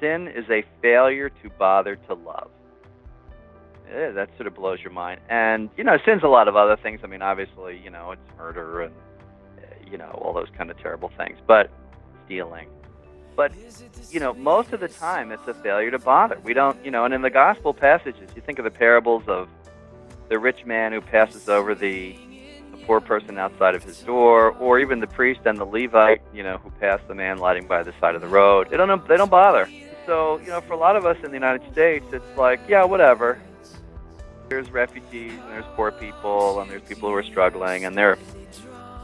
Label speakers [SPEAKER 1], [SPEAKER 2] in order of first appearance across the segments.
[SPEAKER 1] Sin is a failure to bother to love. That sort of blows your mind. And, sin's a lot of other things. I mean, obviously, it's murder and, all those kind of terrible things. But stealing. But, most of the time it's a failure to bother. We don't, and in the gospel passages, you think of the parables of the rich man who passes over the poor person outside of his door, or even the priest and the Levite, who pass the man lighting by the side of the road. They don't bother. So, for a lot of us in the United States, it's like, yeah, whatever. There's refugees, and there's poor people, and there's people who are struggling, and there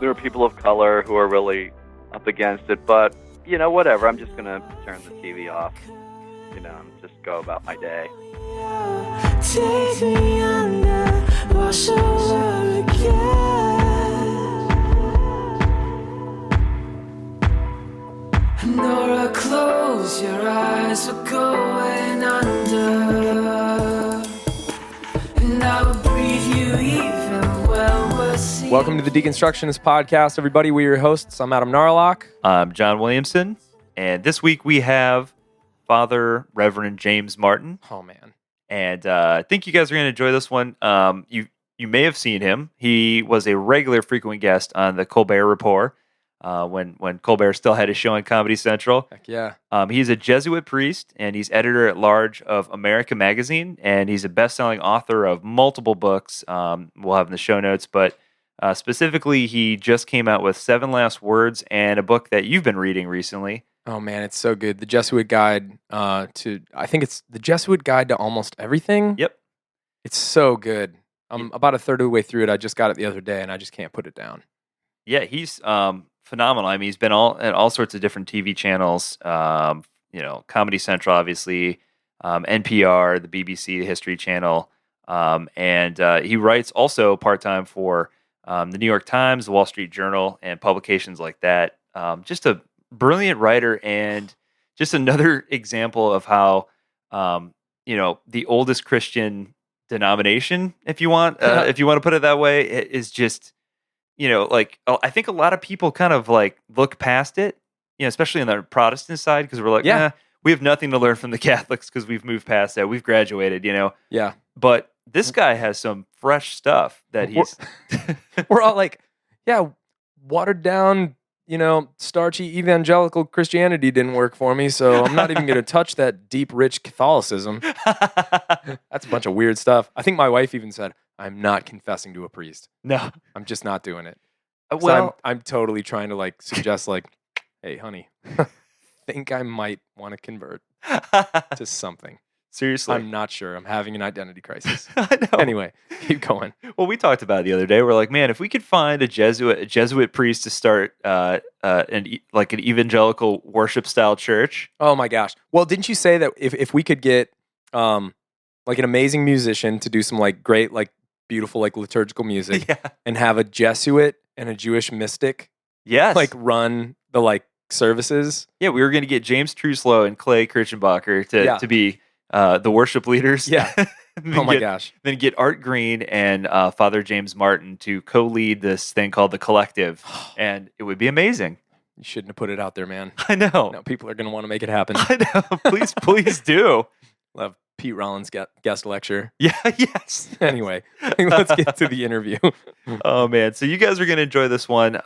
[SPEAKER 1] are people of color who are really up against it. But, whatever. I'm just going to turn the TV off, and just go about my day. Take me under, wash over again. Nora, close your eyes, we're going under. And I will breathe you even when we're seen.
[SPEAKER 2] Welcome to the Deconstructionist Podcast, everybody. We're your hosts. I'm Adam Narlock.
[SPEAKER 3] I'm John Williamson. And this week we have Father Reverend James Martin.
[SPEAKER 2] Oh, man.
[SPEAKER 3] And I think you guys are going to enjoy this one. You may have seen him. He was a regular frequent guest on the Colbert Report when Colbert still had his show on Comedy Central.
[SPEAKER 2] Heck yeah.
[SPEAKER 3] He's a Jesuit priest, and he's editor-at-large of America Magazine, and he's a best-selling author of multiple books we'll have in the show notes. But specifically, he just came out with 7 Last Words and a book that you've been reading recently.
[SPEAKER 2] Oh, man, it's so good. The Jesuit Guide I think it's the Jesuit Guide to Almost Everything.
[SPEAKER 3] Yep.
[SPEAKER 2] It's so good. I'm about a third of the way through it. I just got it the other day, and I just can't put it down.
[SPEAKER 3] Yeah, he's phenomenal. I mean, he's been at all sorts of different TV channels, Comedy Central, obviously, NPR, the BBC, the History Channel, and he writes also part-time for the New York Times, the Wall Street Journal, and publications like that. Just a brilliant writer, and just another example of how the oldest Christian denomination, if you want to put it that way, is just I think a lot of people kind of like look past it, especially on the Protestant side, because we're like, we have nothing to learn from the Catholics because we've moved past that, we've graduated,
[SPEAKER 2] Yeah.
[SPEAKER 3] But this guy has some fresh stuff that he's.
[SPEAKER 2] We're all like, yeah, watered down. Starchy evangelical Christianity didn't work for me, so I'm not even going to touch that deep, rich Catholicism. That's a bunch of weird stuff. I think my wife even said, I'm not confessing to a priest.
[SPEAKER 3] No.
[SPEAKER 2] I'm just not doing it.
[SPEAKER 3] Well,
[SPEAKER 2] I'm totally trying to suggest hey, honey, think I might want to convert to something.
[SPEAKER 3] Seriously.
[SPEAKER 2] I'm not sure. I'm having an identity crisis.
[SPEAKER 3] I know.
[SPEAKER 2] Anyway, keep going.
[SPEAKER 3] Well, we talked about it the other day. We're like, man, if we could find a Jesuit priest to start an evangelical worship style church.
[SPEAKER 2] Oh my gosh. Well, didn't you say that if we could get an amazing musician to do some great, beautiful, liturgical music, and have a Jesuit and a Jewish mystic, run the services?
[SPEAKER 3] Yeah, we were going to get James Truslow and Clay Kirchenbacher to be the worship leaders.
[SPEAKER 2] Yeah. Oh my gosh.
[SPEAKER 3] Then get Art Green and Father James Martin to co-lead this thing called The Collective, and it would be amazing.
[SPEAKER 2] You shouldn't have put it out there, man.
[SPEAKER 3] I know.
[SPEAKER 2] Now people are going to want to make it happen.
[SPEAKER 3] I know. Please do.
[SPEAKER 2] We'll have Pete Rollins guest lecture.
[SPEAKER 3] Yeah, yes.
[SPEAKER 2] Anyway, let's get to the interview.
[SPEAKER 3] Oh, man. So you guys are going to enjoy this one.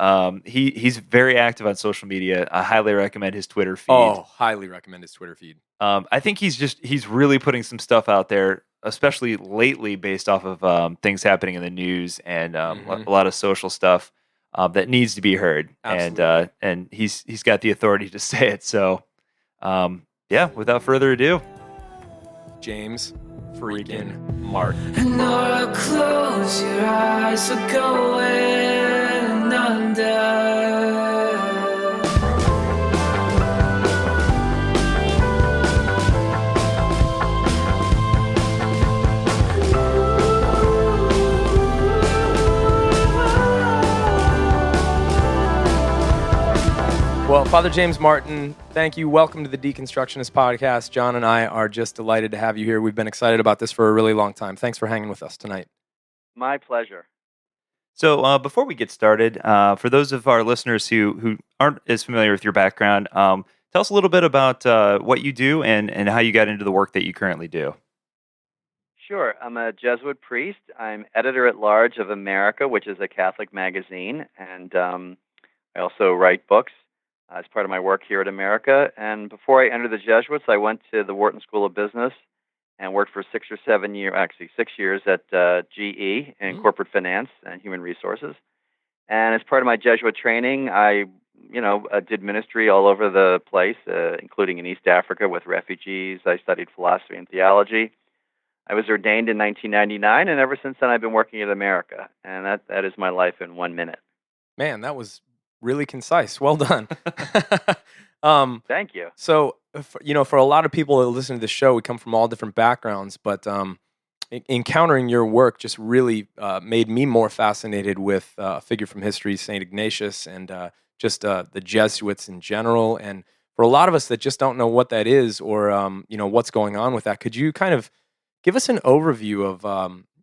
[SPEAKER 3] He's very active on social media. I highly recommend his Twitter feed.
[SPEAKER 2] Oh, highly recommend his Twitter feed.
[SPEAKER 3] I think he's really putting some stuff out there, especially lately based off of things happening in the news and a lot of social stuff that needs to be heard.
[SPEAKER 2] Absolutely.
[SPEAKER 3] And he's got the authority to say it. So, without further ado,
[SPEAKER 2] James freaking Martin.
[SPEAKER 1] Nora, close your eyes, we're going under.
[SPEAKER 2] Well, Father James Martin, thank you. Welcome to the Deconstructionist Podcast. John and I are just delighted to have you here. We've been excited about this for a really long time. Thanks for hanging with us tonight.
[SPEAKER 1] My pleasure.
[SPEAKER 3] So before we get started, for those of our listeners who aren't as familiar with your background, tell Tell us a little bit about what you do and how you got into the work that you currently do.
[SPEAKER 1] Sure. I'm a Jesuit priest. I'm editor at large of America, which is a Catholic magazine, and I also write books as part of my work here at America. And before I entered the Jesuits, I went to the Wharton School of Business and worked for 6 or 7 years, actually 6 years at GE in corporate finance and human resources. And as part of my Jesuit training, I did ministry all over the place, including in East Africa with refugees. I studied philosophy and theology. I was ordained in 1999, and ever since then, I've been working at America. And that is my life in 1 minute.
[SPEAKER 2] Man, that was really concise. Well done. um,
[SPEAKER 1] Thank you.
[SPEAKER 2] so, for a lot of people that listen to the show, we come from all different backgrounds, but encountering your work just really made me more fascinated with a figure from history, Saint Ignatius, and just the Jesuits in general. And for a lot of us that just don't know what that is or what's going on with that, could you kind of give us an overview of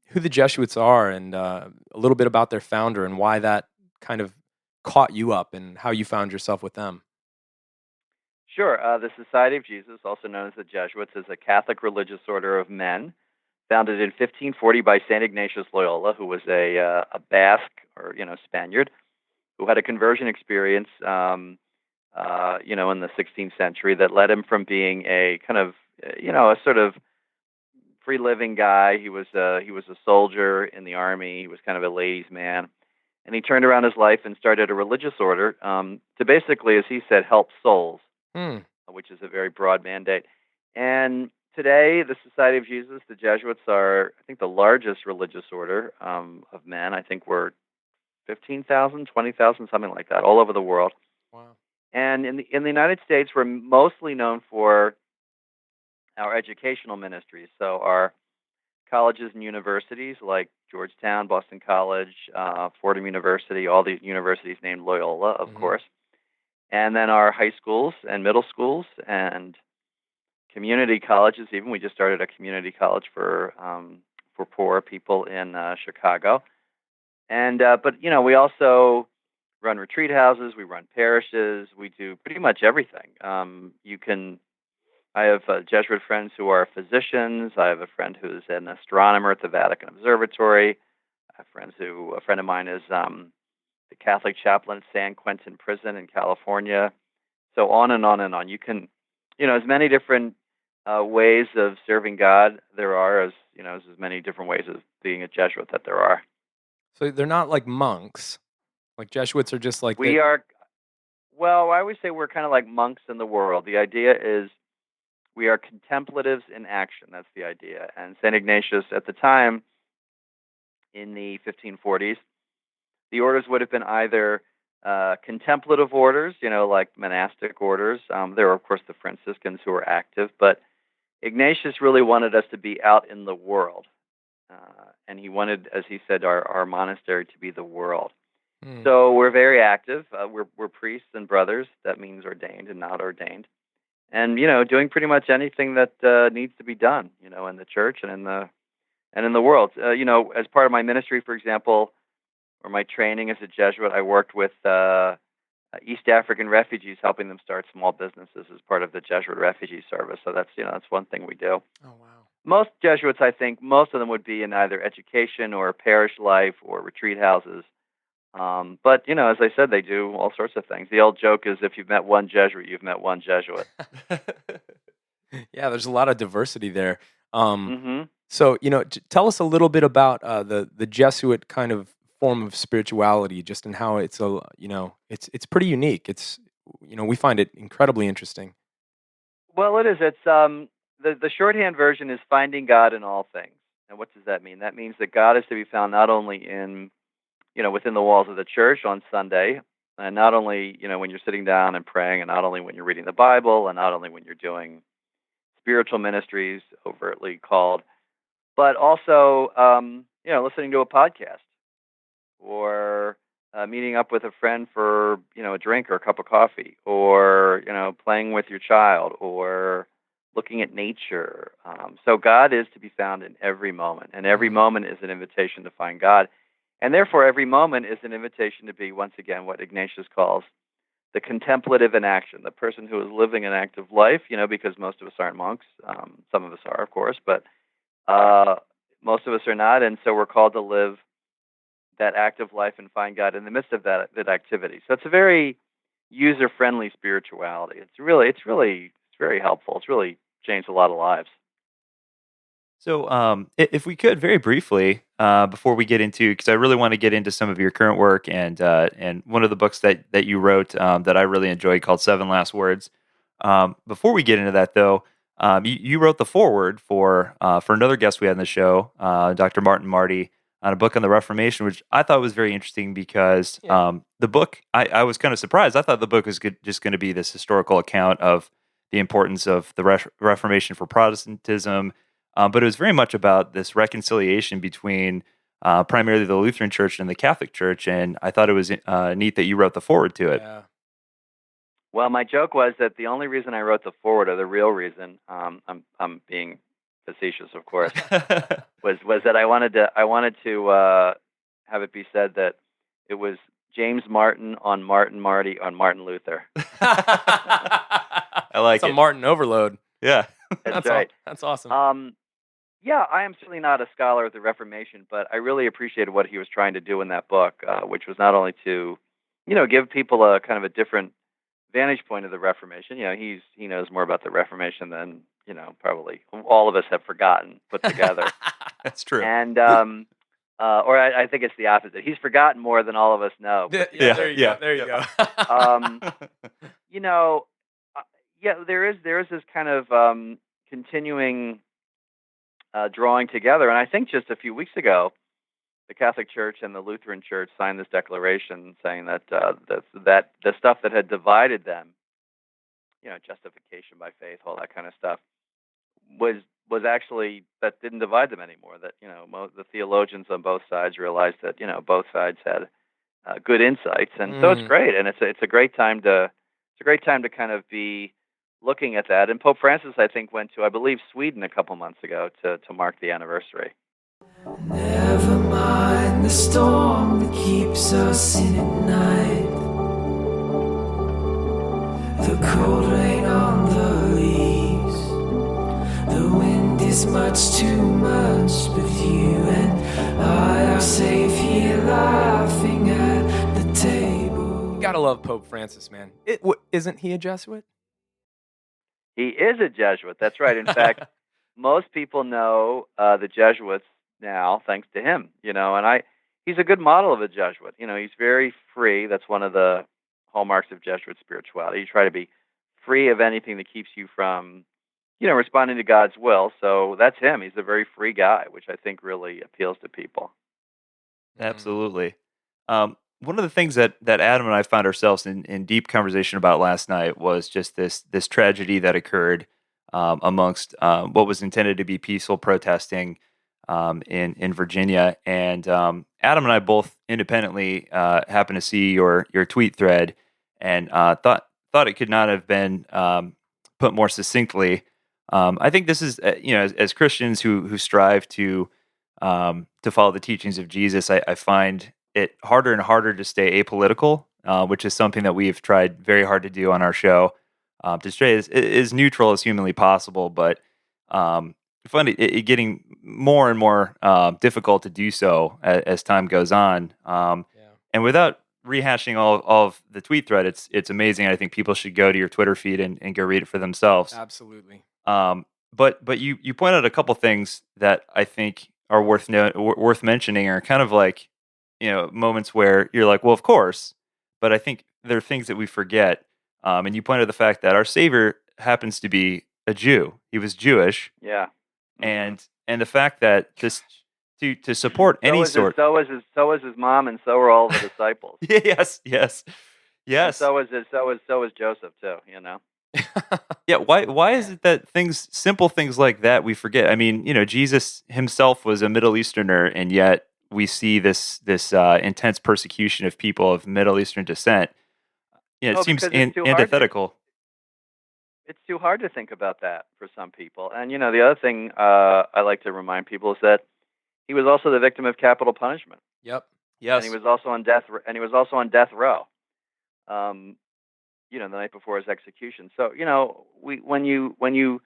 [SPEAKER 2] who the Jesuits are and a little bit about their founder and why that kind of caught you up and how you found yourself with them?
[SPEAKER 1] Sure. The Society of Jesus, also known as the Jesuits, is a Catholic religious order of men founded in 1540 by Saint Ignatius Loyola, who was a Basque or Spaniard who had a conversion experience, in the 16th century that led him from being a kind of, a sort of free living guy. He was a soldier in the army. He was kind of a ladies' man, and he turned around his life and started a religious order to basically, as he said, help souls, which is a very broad mandate. And today, the Society of Jesus, the Jesuits, are, I think, the largest religious order of men. I think we're 15,000, 20,000, something like that, all over the world.
[SPEAKER 2] Wow.
[SPEAKER 1] And in the United States, we're mostly known for our educational ministries. So our colleges and universities like Georgetown, Boston College, Fordham University, all the universities named Loyola, of course. And then our high schools and middle schools and community colleges. Even we just started a community college for poor people in Chicago. And but we also run retreat houses. We run parishes. We do pretty much everything. I have Jesuit friends who are physicians. I have a friend who's an astronomer at the Vatican Observatory. I have a friend of mine is the Catholic chaplain at San Quentin Prison in California. So on and on and on. You can, as many different ways of serving God there are as many different ways of being a Jesuit that there are.
[SPEAKER 2] So they're not like monks. Like Jesuits are just like
[SPEAKER 1] We are, well, I always say we're kind of like monks in the world. The idea is we are contemplatives in action. That's the idea. And St. Ignatius, at the time, in the 1540s, the orders would have been either contemplative orders, like monastic orders. There were, of course, the Franciscans who were active, but Ignatius really wanted us to be out in the world. And he wanted, as he said, our monastery to be the world. So we're very active. We're priests and brothers. That means ordained and not ordained. And doing pretty much anything that needs to be done, in the church and in the world. As part of my ministry, for example, or my training as a Jesuit, I worked with East African refugees, helping them start small businesses as part of the Jesuit Refugee Service. So that's one thing we do.
[SPEAKER 2] Oh wow.
[SPEAKER 1] Most Jesuits, I think, most of them would be in either education or parish life or retreat houses. But as I said, they do all sorts of things. The old joke is, if you've met one Jesuit, you've met one Jesuit.
[SPEAKER 2] Yeah, there's a lot of diversity there.
[SPEAKER 1] Mm-hmm.
[SPEAKER 2] So tell us a little bit about the Jesuit kind of form of spirituality, just in how it's it's pretty unique. It's we find it incredibly interesting.
[SPEAKER 1] Well, it is. It's the shorthand version is finding God in all things. And what does that mean? That means that God is to be found not only in within the walls of the church on Sunday, and not only, when you're sitting down and praying, and not only when you're reading the Bible, and not only when you're doing spiritual ministries overtly called, but also, listening to a podcast or meeting up with a friend for, a drink or a cup of coffee, or, playing with your child, or looking at nature. So God is to be found in every moment, and every moment is an invitation to find God. And therefore, every moment is an invitation to be, once again, what Ignatius calls the contemplative in action, the person who is living an active life, because most of us aren't monks. Some of us are, of course, but most of us are not, and so we're called to live that active life and find God in the midst of that activity. So it's a very user-friendly spirituality. It's very helpful. It's really changed a lot of lives.
[SPEAKER 3] So, if we could very briefly, before we get into, because I really want to get into some of your current work and one of the books that you wrote that I really enjoyed called Seven Last Words. Before we get into that, though, you wrote the foreword for another guest we had on the show, Dr. Martin Marty, on a book on the Reformation, which I thought was very interesting because the book, I was kind of surprised. I thought the book was just going to be this historical account of the importance of the Reformation for Protestantism. But it was very much about this reconciliation between primarily the Lutheran Church and the Catholic Church, and I thought it was neat that you wrote the foreword to it.
[SPEAKER 2] Yeah.
[SPEAKER 1] Well, my joke was that the only reason I wrote the foreword, or the real reason, I'm being facetious, of course, was that I wanted to have it be said that it was James Martin on Martin Marty on Martin Luther.
[SPEAKER 3] I like
[SPEAKER 2] It's a Martin overload.
[SPEAKER 3] Yeah,
[SPEAKER 1] that's right.
[SPEAKER 2] That's awesome.
[SPEAKER 1] Yeah, I am certainly not a scholar of the Reformation, but I really appreciated what he was trying to do in that book, which was not only to, give people a kind of a different vantage point of the Reformation. He knows more about the Reformation than probably all of us have forgotten put together.
[SPEAKER 3] That's true.
[SPEAKER 1] And or I think it's the opposite. He's forgotten more than all of us know.
[SPEAKER 2] Yeah, there you go.
[SPEAKER 1] There is this kind of continuing drawing together, and I think just a few weeks ago, the Catholic Church and the Lutheran Church signed this declaration saying that that the stuff that had divided them, justification by faith, all that kind of stuff, was actually, that didn't divide them anymore. That the theologians on both sides realized that both sides had good insights, and so it's great, and it's a great time to kind of be looking at that. And Pope Francis, I think, went to, I believe, Sweden a couple months ago to mark the anniversary.
[SPEAKER 4] Never mind the storm that keeps us in at night, the cold rain on the leaves, the wind is much too much, but you and I are safe here laughing at the table.
[SPEAKER 2] Gotta love Pope Francis, man. Isn't he a Jesuit?
[SPEAKER 1] He is a Jesuit. That's right. In fact, most people know the Jesuits now thanks to him. And he's a good model of a Jesuit. He's very free. That's one of the hallmarks of Jesuit spirituality. You try to be free of anything that keeps you from, responding to God's will. So that's him. He's a very free guy, which I think really appeals to people.
[SPEAKER 3] Absolutely. One of the things that Adam and I found ourselves in deep conversation about last night was just this tragedy that occurred amongst what was intended to be peaceful protesting in Virginia. And Adam and I both independently happened to see your tweet thread and thought it could not have been put more succinctly. I think this is as Christians who strive to follow the teachings of Jesus, I find it harder and harder to stay apolitical, which is something that we've tried very hard to do on our show, to stay as neutral as humanly possible. But I find it getting more and more difficult to do so as time goes on. And without rehashing all of the tweet thread, it's amazing. I think people should go to your Twitter feed and go read it for themselves.
[SPEAKER 2] Absolutely.
[SPEAKER 3] But you point out a couple things that I think are worth mentioning, are kind of like, moments where you're like, well, of course, but I think there are things that we forget. And you pointed out the fact that our Savior happens to be a Jew. He was Jewish.
[SPEAKER 1] Yeah.
[SPEAKER 3] And the fact that just to support any sort.
[SPEAKER 1] So was his mom, and so were all the disciples.
[SPEAKER 3] Yes.
[SPEAKER 1] And so was Joseph too.
[SPEAKER 3] Yeah. Why is it that simple things like that we forget? I mean, Jesus himself was a Middle Easterner, and yet we see this intense persecution of people of Middle Eastern descent. It seems antithetical.
[SPEAKER 1] It's too hard to think about that for some people. And the other thing I like to remind people is that he was also the victim of capital punishment.
[SPEAKER 2] Yep.
[SPEAKER 3] Yes.
[SPEAKER 1] And he was also on death. And he was also on death row. the night before his execution. So when you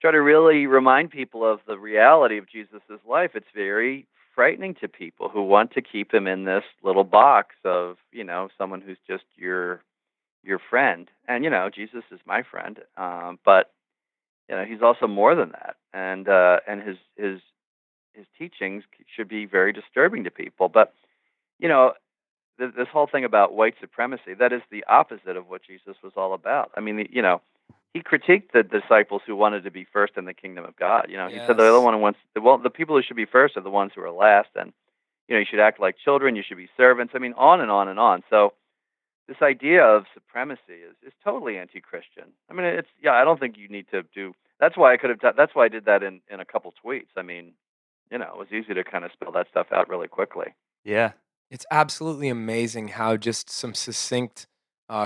[SPEAKER 1] try to really remind people of the reality of Jesus' life, it's very frightening to people who want to keep him in this little box of someone who's just your friend. And Jesus is my friend, but he's also more than that. And his teachings should be very disturbing to people. But you know, this whole thing about white supremacy, that is the opposite of what Jesus was all about. I mean, he critiqued the disciples who wanted to be first in the kingdom of God. He said the other
[SPEAKER 2] Yes.
[SPEAKER 1] one who wants the people who should be first are the ones who are last, and you should act like children, you should be servants. I mean, on and on and on. So this idea of supremacy is totally anti-Christian. I mean, I don't think you need to do. That's why I could have. That's why I did that in a couple tweets. I mean, it was easy to kind of spell that stuff out really quickly.
[SPEAKER 3] Yeah.
[SPEAKER 2] It's absolutely amazing how just some succinct,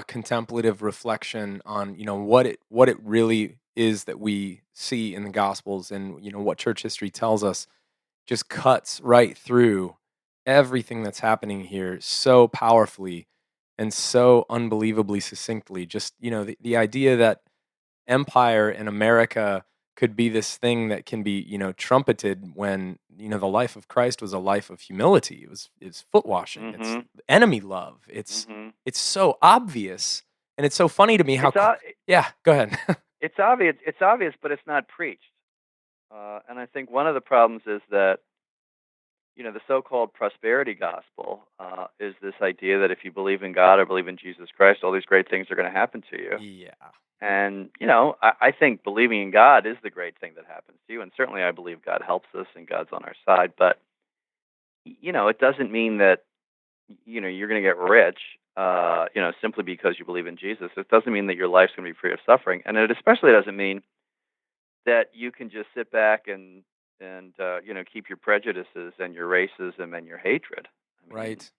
[SPEAKER 2] contemplative reflection on what it really is that we see in the Gospels, and what church history tells us just cuts right through everything that's happening here so powerfully and so unbelievably succinctly. Just the idea that empire in America could be this thing that can be, trumpeted when, the life of Christ was a life of humility. It's foot washing. It's
[SPEAKER 1] Mm-hmm.
[SPEAKER 2] enemy love. It's
[SPEAKER 1] Mm-hmm.
[SPEAKER 2] it's so obvious, and it's so funny to me how. Yeah, go ahead.
[SPEAKER 1] It's obvious. It's obvious, but it's not preached. And I think one of the problems is that the so-called prosperity gospel is this idea that if you believe in God or believe in Jesus Christ, all these great things are going to happen to you.
[SPEAKER 2] Yeah.
[SPEAKER 1] And I think believing in God is the great thing that happens to you, and certainly I believe God helps us and God's on our side. But it doesn't mean that you're going to get rich. Simply because you believe in Jesus. It doesn't mean that your life's going to be free of suffering, and it especially doesn't mean that you can just sit back and keep your prejudices and your racism and your hatred. I mean,
[SPEAKER 2] Right.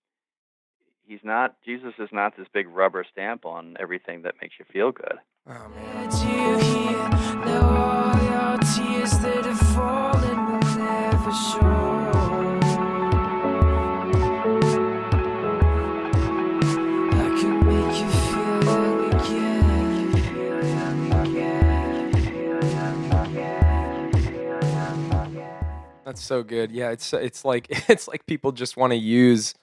[SPEAKER 1] Jesus is not this big rubber stamp on everything that makes you feel good.
[SPEAKER 2] Oh, man.
[SPEAKER 4] Did you hear? Now all your tears that have fallen will never show. I can make you feel young again. Feel young again. Feel young again. Feel young again.
[SPEAKER 2] That's so good. Yeah, it's like it's like people just want to use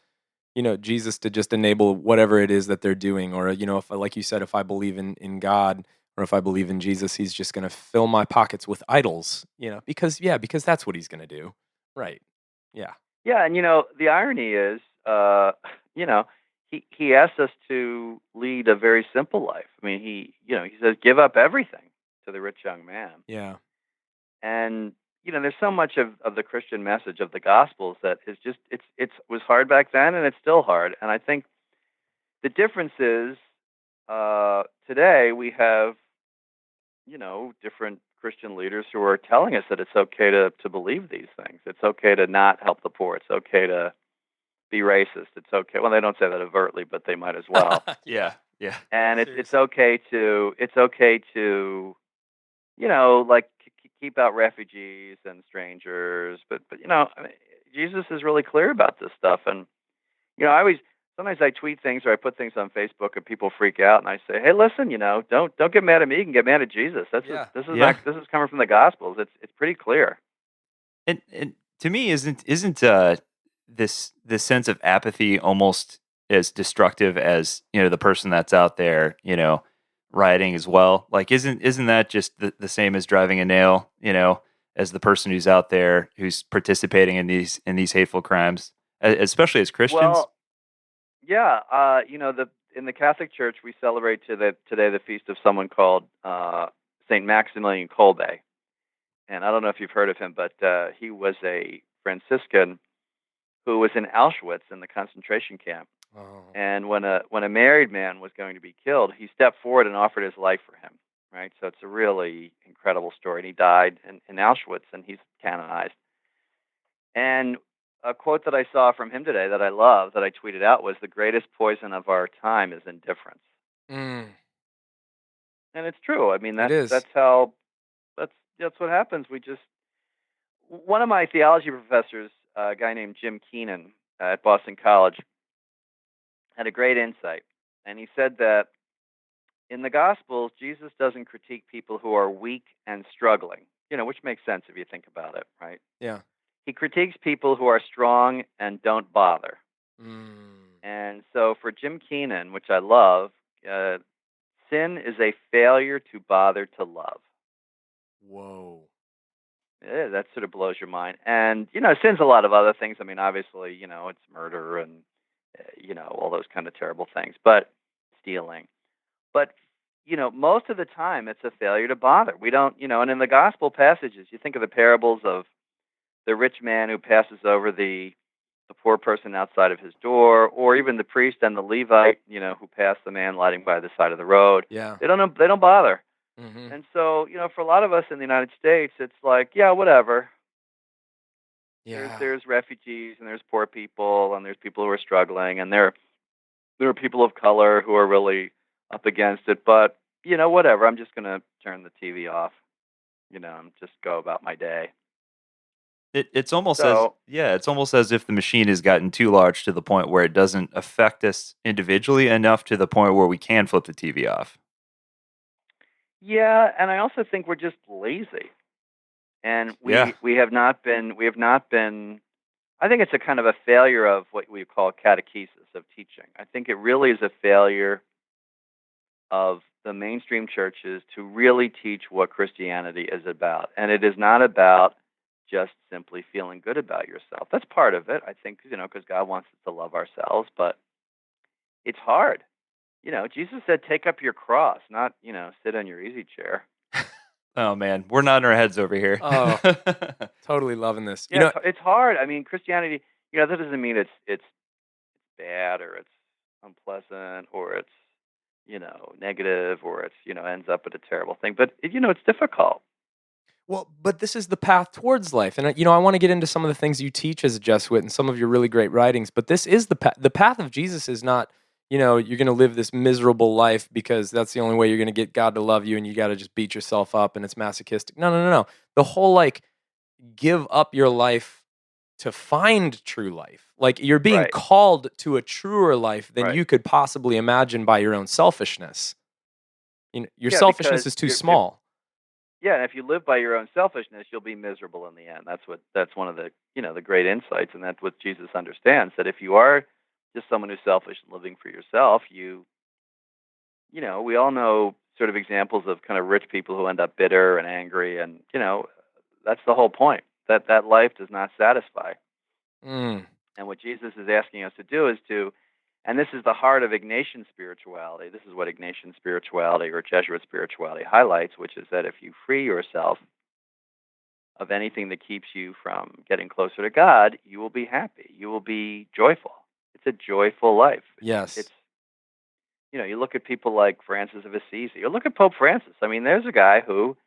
[SPEAKER 2] Jesus to just enable whatever it is that they're doing, or if, like you said, if I believe in God, or if I believe in Jesus, he's just going to fill my pockets with idols, because that's what he's going to do. Right. Yeah.
[SPEAKER 1] Yeah, and the irony is, he asks us to lead a very simple life. I mean, he says, give up everything to the rich young man.
[SPEAKER 2] Yeah.
[SPEAKER 1] And there's so much of the Christian message of the Gospels that is just it was hard back then, and it's still hard. And I think the difference is today we have different Christian leaders who are telling us that it's okay to believe these things. It's okay to not help the poor. It's okay to be racist. It's okay. Well, they don't say that overtly, but they might as well.
[SPEAKER 3] Yeah. Yeah.
[SPEAKER 1] And it's okay to like keep out refugees and strangers, but I mean, Jesus is really clear about this stuff. And sometimes I tweet things or I put things on Facebook and people freak out, and I say, hey, listen, don't get mad at me. You can get mad at Jesus. This is coming from the Gospels. It's pretty clear.
[SPEAKER 3] And to me, isn't this sense of apathy almost as destructive as the person that's out there rioting as well? Like, isn't that just the same as driving a nail? As the person who's out there who's participating in these hateful crimes, especially as Christians.
[SPEAKER 1] Well, yeah, in the Catholic Church we celebrate today the feast of someone called Saint Maximilian Kolbe, and I don't know if you've heard of him, but he was a Franciscan who was in Auschwitz in the concentration camp.
[SPEAKER 2] Oh.
[SPEAKER 1] And when a married man was going to be killed, he stepped forward and offered his life for him. Right, so it's a really incredible story. And he died in Auschwitz, and he's canonized. And a quote that I saw from him today that I love, that I tweeted out, was, "The greatest poison of our time is indifference."
[SPEAKER 2] Mm.
[SPEAKER 1] And it's true. I mean,
[SPEAKER 2] It is.
[SPEAKER 1] that's what happens. One of my theology professors, a guy named Jim Keenan at Boston College, had a great insight, and he said that in the Gospels, Jesus doesn't critique people who are weak and struggling, which makes sense if you think about it, right?
[SPEAKER 2] Yeah.
[SPEAKER 1] He critiques people who are strong and don't bother.
[SPEAKER 2] Mm.
[SPEAKER 1] And so for Jim Keenan, which I love, sin is a failure to bother to love.
[SPEAKER 2] Whoa.
[SPEAKER 1] Yeah, that sort of blows your mind. And, sin's a lot of other things. I mean, obviously, it's murder and, all those kind of terrible things, but stealing. But, most of the time it's a failure to bother. We don't, and in the gospel passages, you think of the parables of the rich man who passes over the poor person outside of his door, or even the priest and the Levite, who pass the man lighting by the side of the road.
[SPEAKER 2] Yeah.
[SPEAKER 1] They don't bother.
[SPEAKER 2] Mm-hmm.
[SPEAKER 1] And so, for a lot of us in the United States, it's like, yeah, whatever.
[SPEAKER 2] Yeah.
[SPEAKER 1] There's refugees and there's poor people and there's people who are struggling and there are people of color who are really up against it. But, whatever. I'm just going to turn the TV off, and just go about my day.
[SPEAKER 3] It's almost
[SPEAKER 1] So,
[SPEAKER 3] it's almost as if the machine has gotten too large to the point where it doesn't affect us individually enough to the point where we can flip the TV off.
[SPEAKER 1] yeah, and I also think we're just lazy. And we have not been I think it's a kind of a failure of what we call catechesis, of teaching. I think it really is a failure of the mainstream churches to really teach what Christianity is about. And it is not about just simply feeling good about yourself. That's part of it, I think, because God wants us to love ourselves, but it's hard. Jesus said, take up your cross, not, sit on your easy chair.
[SPEAKER 3] Oh man, we're nodding our heads over here.
[SPEAKER 2] Oh, totally loving this.
[SPEAKER 1] Yeah, it's hard. I mean, Christianity, that doesn't mean it's bad or it's unpleasant or it's, negative or it's, ends up at a terrible thing. But, it's difficult.
[SPEAKER 2] Well, but this is the path towards life. And, I want to get into some of the things you teach as a Jesuit and some of your really great writings. But this is the path of Jesus is not, you're going to live this miserable life because that's the only way you're going to get God to love you and you got to just beat yourself up and it's masochistic. No. The whole, give up your life to find true life. You're being
[SPEAKER 1] Right.
[SPEAKER 2] called to a truer life than
[SPEAKER 1] Right.
[SPEAKER 2] you could possibly imagine by your own selfishness. Your
[SPEAKER 1] Yeah,
[SPEAKER 2] selfishness
[SPEAKER 1] because
[SPEAKER 2] is too
[SPEAKER 1] you're-
[SPEAKER 2] small.
[SPEAKER 1] Yeah, and if you live by your own selfishness, you'll be miserable in the end. That's one of the the great insights, and that's what Jesus understands. That if you are just someone who's selfish and living for yourself, we all know sort of examples of kind of rich people who end up bitter and angry, and that's the whole point. That life does not satisfy.
[SPEAKER 2] Mm.
[SPEAKER 1] And what Jesus is asking us to do is and this is the heart of Ignatian spirituality. This is what Ignatian spirituality or Jesuit spirituality highlights, which is that if you free yourself of anything that keeps you from getting closer to God, you will be happy. You will be joyful. It's a joyful life.
[SPEAKER 2] Yes.
[SPEAKER 1] It's you look at people like Francis of Assisi, or look at Pope Francis. I mean, there's a guy who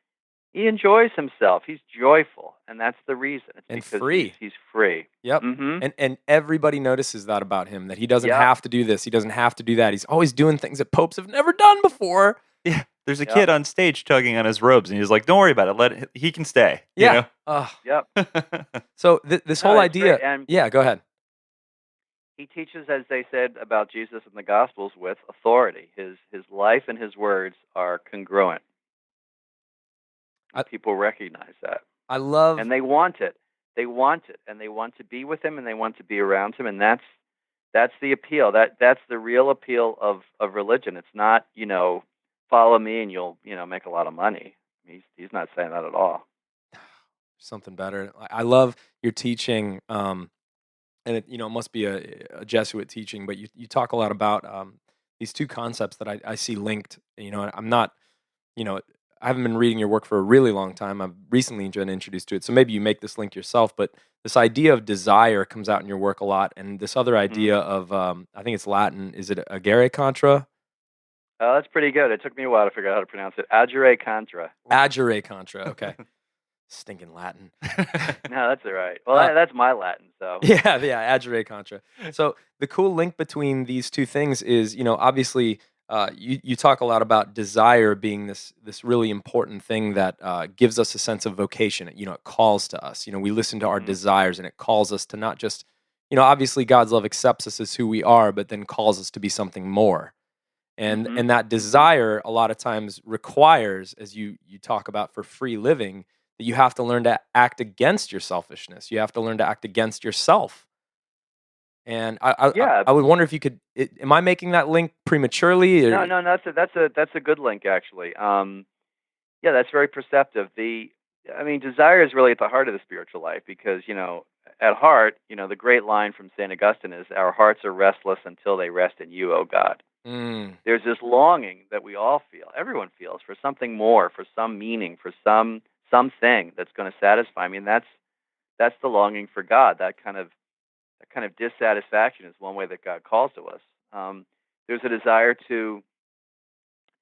[SPEAKER 1] he enjoys himself. He's joyful, and that's the reason. It's
[SPEAKER 2] And
[SPEAKER 1] because
[SPEAKER 2] free.
[SPEAKER 1] He's free.
[SPEAKER 2] Yep.
[SPEAKER 1] Mm-hmm.
[SPEAKER 2] And everybody notices that about him, that he doesn't
[SPEAKER 1] Yep.
[SPEAKER 2] have to do this. He doesn't have to do that. He's always doing things that popes have never done before.
[SPEAKER 3] Yeah, there's a
[SPEAKER 1] Yep.
[SPEAKER 3] kid on stage tugging on his robes, and he's like, "Don't worry about it. He can stay."
[SPEAKER 2] Yeah.
[SPEAKER 1] Yep.
[SPEAKER 2] So this
[SPEAKER 1] No,
[SPEAKER 2] whole
[SPEAKER 1] it's
[SPEAKER 2] idea.
[SPEAKER 1] great, and
[SPEAKER 2] Yeah, go ahead.
[SPEAKER 1] he teaches, as they said about Jesus in the Gospels, with authority. His life and his words are congruent. People recognize that.
[SPEAKER 2] I love.
[SPEAKER 1] And they want it. They want it, and they want to be with him, and they want to be around him, and that's the appeal. That's the real appeal of religion. It's not follow me and you'll make a lot of money. He's not saying that at all.
[SPEAKER 2] Something better. I love your teaching, and it must be a Jesuit teaching, but you talk a lot about these two concepts that I see linked. I'm not, I haven't been reading your work for a really long time. I've recently been introduced to it, so maybe you make this link yourself. But this idea of desire comes out in your work a lot, and this other idea of I think it's Latin. Is it agere contra?
[SPEAKER 1] Oh, that's pretty good. It took me a while to figure out how to pronounce it. Agere contra.
[SPEAKER 2] Agere contra. Okay. Stinking Latin.
[SPEAKER 1] No, that's all right. Well, that's my Latin, so.
[SPEAKER 2] Yeah, agere contra. So the cool link between these two things is, obviously, you talk a lot about desire being this really important thing that gives us a sense of vocation. It calls to us. We listen to our desires, and it calls us to not just, obviously God's love accepts us as who we are, but then calls us to be something more. And
[SPEAKER 1] Mhm.
[SPEAKER 2] and that desire a lot of times requires, as you talk about for free living, that you have to learn to act against your selfishness. You have to learn to act against yourself. And
[SPEAKER 1] Yeah.
[SPEAKER 2] I would wonder if you could. Am I making that link prematurely?
[SPEAKER 1] No,
[SPEAKER 2] Or,
[SPEAKER 1] no, no, that's a good link actually. Yeah, that's very perceptive. I mean, desire is really at the heart of the spiritual life because, at heart, the great line from St. Augustine is, "Our hearts are restless until they rest in you, O God."
[SPEAKER 2] mm,
[SPEAKER 1] There's this longing that we all feel, everyone feels, for something more, for some meaning, for something that's going to satisfy. I mean, that's the longing for God. That kind of dissatisfaction is one way that God calls to us. There's a desire to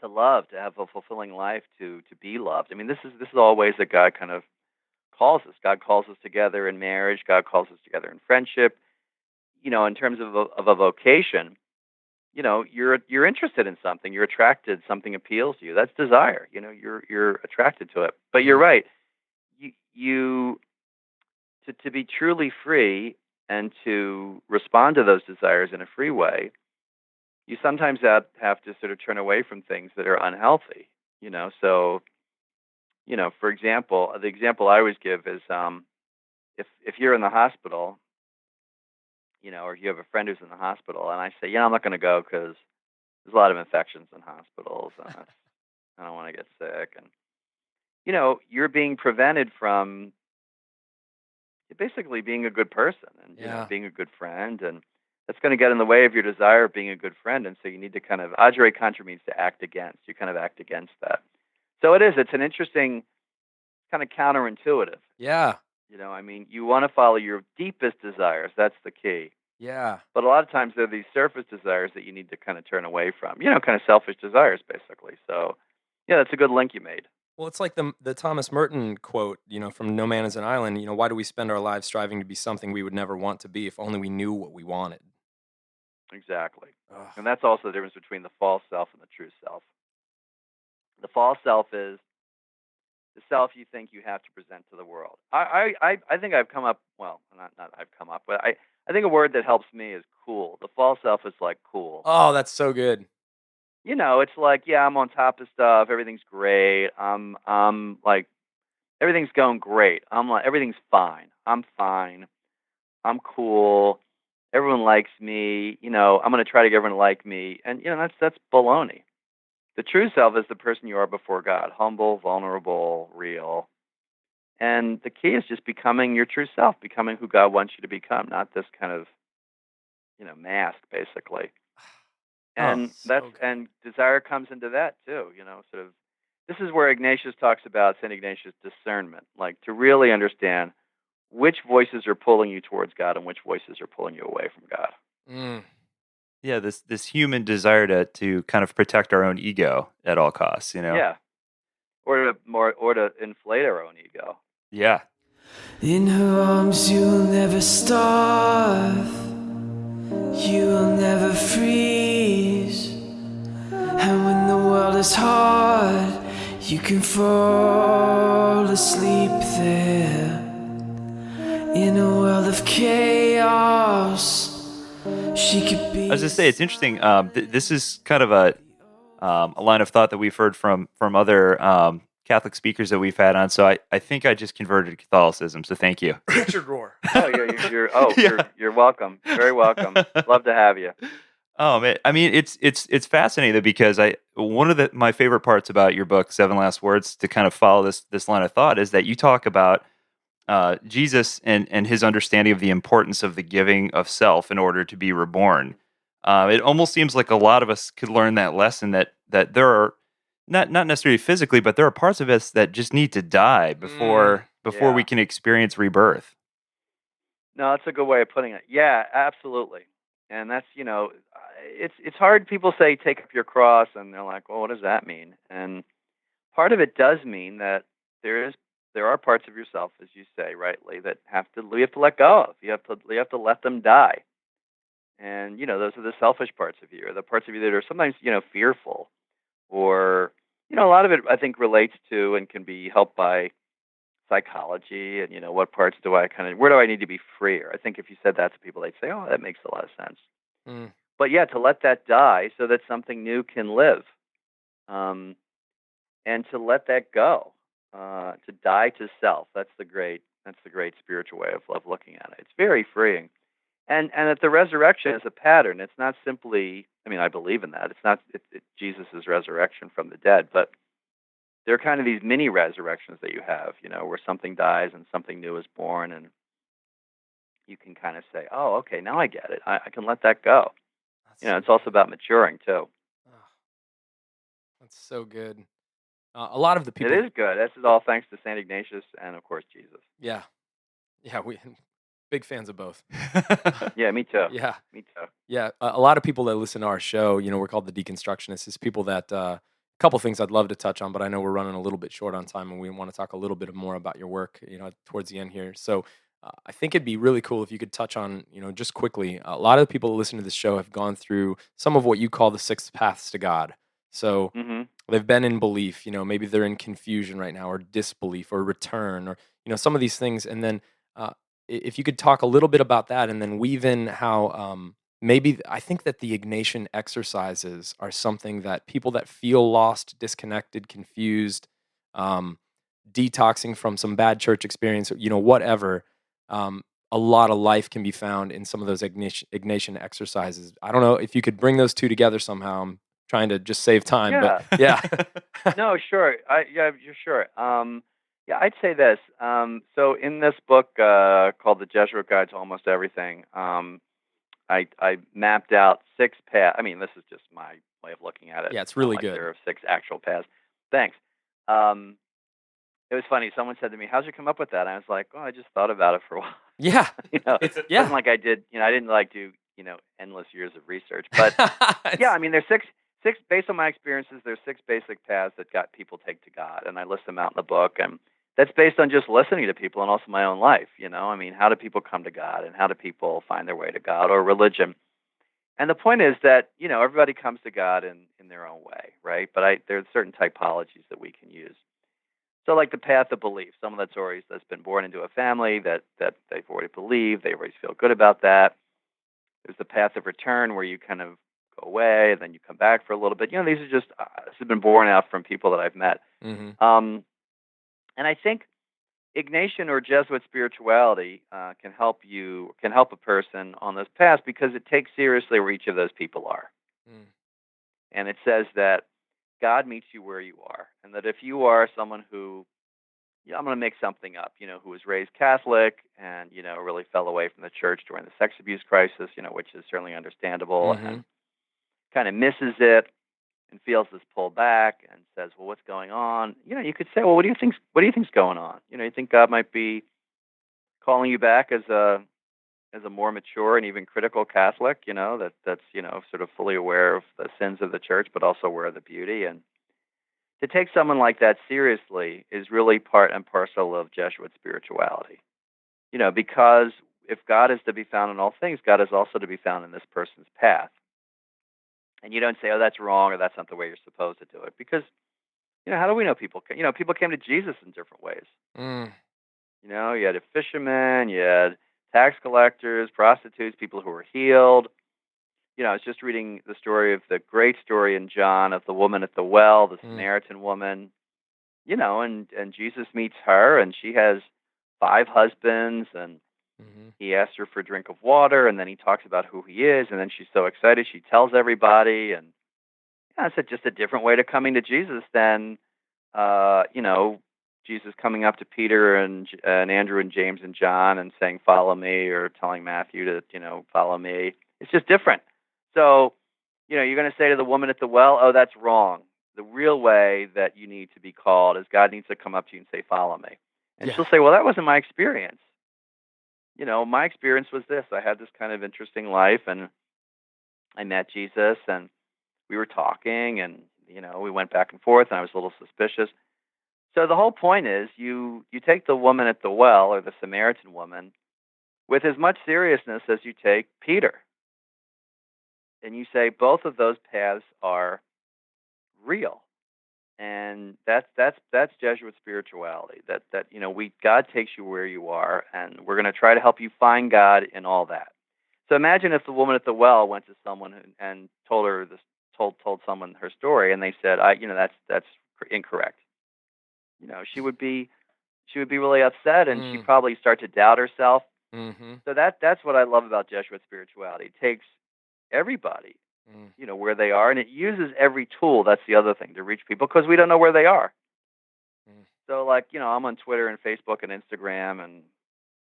[SPEAKER 1] love, to have a fulfilling life, to be loved. I mean, this is all ways that God kind of calls us. God calls us together in marriage. God calls us together in friendship. In terms of a vocation, you're interested in something. You're attracted. Something appeals to you. That's desire. You're attracted to it. But you're
[SPEAKER 2] mm,
[SPEAKER 1] right. You to be truly free and to respond to those desires in a free way, you sometimes have to sort of turn away from things that are unhealthy. So for example, the example I always give is, if you're in the hospital, or you have a friend who's in the hospital, and I say, I'm not going to go because there's a lot of infections in hospitals, and I don't want to get sick, and you're being prevented from basically being a good person and
[SPEAKER 2] yeah,
[SPEAKER 1] being a good friend, and that's going to get in the way of your desire of being a good friend, and so you need to kind of agere contra means to act against. You kind of act against that. So it's an interesting kind of counterintuitive.
[SPEAKER 2] yeah,
[SPEAKER 1] I mean, you want to follow your deepest desires. That's the key.
[SPEAKER 2] yeah.
[SPEAKER 1] But a lot of times there are these surface desires that you need to kind of turn away from. Kind of selfish desires, basically. So, yeah, that's a good link you made.
[SPEAKER 2] Well, it's like the Thomas Merton quote, from No Man Is an Island. Why do we spend our lives striving to be something we would never want to be if only we knew what we wanted?
[SPEAKER 1] Exactly.
[SPEAKER 2] Ugh.
[SPEAKER 1] And that's also the difference between the false self and the true self. The false self is the self you think you have to present to the world. I think I've come up, well, not I've come up, but I think a word that helps me is cool. The false self is like cool.
[SPEAKER 2] Oh, that's so good.
[SPEAKER 1] It's like, yeah, I'm on top of stuff. Everything's great. I'm like, everything's going great. I'm like, everything's fine. I'm fine. I'm cool. Everyone likes me. I'm going to try to get everyone to like me. And that's baloney. The true self is the person you are before God, humble, vulnerable, real. And the key is just becoming your true self, becoming who God wants you to become, not this kind of, mask, basically.
[SPEAKER 2] Oh,
[SPEAKER 1] And
[SPEAKER 2] so good.
[SPEAKER 1] and desire comes into that too. Sort of. This is where Ignatius talks about, Saint Ignatius, discernment, like to really understand which voices are pulling you towards God and which voices are pulling you away from God.
[SPEAKER 2] Mm,
[SPEAKER 3] Yeah, this human desire to kind of protect our own ego at all costs,
[SPEAKER 1] Yeah, or to inflate our own ego.
[SPEAKER 3] Yeah.
[SPEAKER 4] In her arms you'll never starve, you will never freeze. And when the world is hard, you can fall asleep there. In a world of chaos, she could be.
[SPEAKER 3] I was just say it's interesting. This is kind of a line of thought that we've heard from other Catholic speakers that we've had on. So I think I just converted to Catholicism. So thank you.
[SPEAKER 2] Richard Rohr.
[SPEAKER 1] Oh, you're
[SPEAKER 3] Yeah.
[SPEAKER 1] you're welcome. Very welcome. Love to have you.
[SPEAKER 3] Oh man, I mean it's fascinating because one of my favorite parts about your book, Seven Last Words, to kind of follow this line of thought is that you talk about Jesus and his understanding of the importance of the giving of self in order to be reborn. It almost seems like a lot of us could learn that lesson that there are not necessarily physically, but there are parts of us that just need to die before we
[SPEAKER 1] Yeah.
[SPEAKER 3] can experience rebirth.
[SPEAKER 1] No, that's a good way of putting it. Yeah, absolutely. And that's, it's hard. People say take up your cross, and they're like, well, what does that mean? And part of it does mean that there are parts of yourself, as you say rightly, that you have to let go of. You have to let them die. And those are the selfish parts of you, or the parts of you that are sometimes fearful, or a lot of it I think relates to and can be helped by psychology, and what parts where do I need to be freer? I think if you said that to people, they'd say, oh, that makes a lot of sense.
[SPEAKER 2] Mm,
[SPEAKER 1] but yeah, to let that die so that something new can live, um, and to let that go, to die to self. That's the great spiritual way of looking at it. It's very freeing, and that the resurrection is a pattern. It's not simply. I mean, I believe in that. It's not Jesus' resurrection from the dead, but they're kind of these mini resurrections that you have, where something dies and something new is born, and you can kind of say, "Oh, okay, now I get it. I can let that go."
[SPEAKER 2] That's so
[SPEAKER 1] It's also
[SPEAKER 2] good.
[SPEAKER 1] about maturing too.
[SPEAKER 2] Oh, that's so good. A lot of the
[SPEAKER 1] It
[SPEAKER 2] people,
[SPEAKER 1] is good. This is all thanks to Saint Ignatius and of course Jesus.
[SPEAKER 2] yeah, yeah, we big fans of both.
[SPEAKER 1] Yeah, me too.
[SPEAKER 2] Yeah,
[SPEAKER 1] Me too.
[SPEAKER 2] yeah. A lot of people that listen to our show, we're called the Deconstructionists. Is people that a couple things I'd love to touch on, but I know we're running a little bit short on time, and we want to talk a little bit more about your work, towards the end here. So. I think it'd be really cool if you could touch on, just quickly. A lot of the people that listen to this show have gone through some of what you call the six paths to God. So
[SPEAKER 1] Mhm.
[SPEAKER 2] they've been in belief, maybe they're in confusion right now, or disbelief, or return, or some of these things. And then if you could talk a little bit about that, and then weave in how maybe I think that the Ignatian exercises are something that people that feel lost, disconnected, confused, um, detoxing from some bad church experience, whatever. Um, a lot of life can be found in some of those Ignatian exercises. I don't know if you could bring those two together somehow. I'm trying to just save time, but
[SPEAKER 1] Yeah.
[SPEAKER 2] yeah.
[SPEAKER 1] No, sure. Yeah, you're sure. Yeah, I'd say this. So in this book called The Jesuit Guide to Almost Everything, I mapped out six paths. I mean, this is just my way of looking at it.
[SPEAKER 2] Yeah, it's
[SPEAKER 1] It's not
[SPEAKER 2] really
[SPEAKER 1] like
[SPEAKER 2] good.
[SPEAKER 1] there are six actual paths. Thanks. Um, it was funny. Someone said to me, "How'd you come up with that?" And I was like, "Oh, I just thought about it for a while."
[SPEAKER 2] Yeah.
[SPEAKER 1] It
[SPEAKER 2] It's
[SPEAKER 1] wasn't like I did. I didn't like do endless years of research. But yeah, I mean, there's six based on my experiences. There's six basic paths that got people take to God, and I list them out in the book. And that's based on just listening to people and also my own life. I mean, how do people come to God, and how do people find their way to God or religion? And the point is that everybody comes to God in their own way, right? But there's certain typologies that we can use. So, like the path of belief, someone that's been born into a family that they've already believed, they always feel good about that. There's the path of return where you kind of go away and then you come back for a little bit. These are just this has been born out from people that I've met.
[SPEAKER 2] hmm
[SPEAKER 1] And I think Ignatian or Jesuit spirituality can help a person on this path because it takes seriously where each of those people are,
[SPEAKER 2] Mm.
[SPEAKER 1] and it says that God meets you where you are, and that if you are someone who I'm going to make something up, who was raised Catholic and, really fell away from the church during the sex abuse crisis, which is certainly understandable,
[SPEAKER 2] hmm
[SPEAKER 1] and kind of misses it and feels this pull back and says, well, what's going on? You could say, well, what do you think's going on? You think God might be calling you back as a more mature and even critical Catholic, that's, sort of fully aware of the sins of the church, but also aware of the beauty. And to take someone like that seriously is really part and parcel of Jesuit spirituality. Because if God is to be found in all things, God is also to be found in this person's path. And you don't say, oh, that's wrong or that's not the way you're supposed to do it. Because, how do we know people came? People came to Jesus in different ways.
[SPEAKER 2] Mm.
[SPEAKER 1] You had a fisherman, you had tax collectors, prostitutes, people who were healed. I was just reading the great story in John of the woman at the well, the
[SPEAKER 2] Mm.
[SPEAKER 1] Samaritan woman, and Jesus meets her, and she has 5 husbands, and
[SPEAKER 2] hmm
[SPEAKER 1] he asks her for a drink of water, and then he talks about who he is, and then she's so excited she tells everybody, and it's just a different way to coming to Jesus than, Jesus coming up to Peter and Andrew and James and John and saying, "Follow me," or telling Matthew to, "Follow me." It's just different. So, you're going to say to the woman at the well, "Oh, that's wrong. The real way that you need to be called is God needs to come up to you and say, 'Follow me.'" And
[SPEAKER 2] Yeah.
[SPEAKER 1] she'll say, "Well, that wasn't my experience. My experience was this. I had this kind of interesting life, and I met Jesus, and we were talking, and we went back and forth, and I was a little suspicious." So the whole point is, you take the woman at the well or the Samaritan woman with as much seriousness as you take Peter, and you say both of those paths are real. And that's Jesuit spirituality. That God takes you where you are, and we're going to try to help you find God in all that. So imagine if the woman at the well went to someone and told her this, told someone her story, and they said, that's incorrect. She would be really upset, and she'd probably start to doubt herself.
[SPEAKER 2] Mm-hmm.
[SPEAKER 1] So that's what I love about Jesuit spirituality. It takes everybody, where they are, and it uses every tool. That's the other thing, to reach people, because we don't know where they are. So, like, I'm on Twitter and Facebook and Instagram, and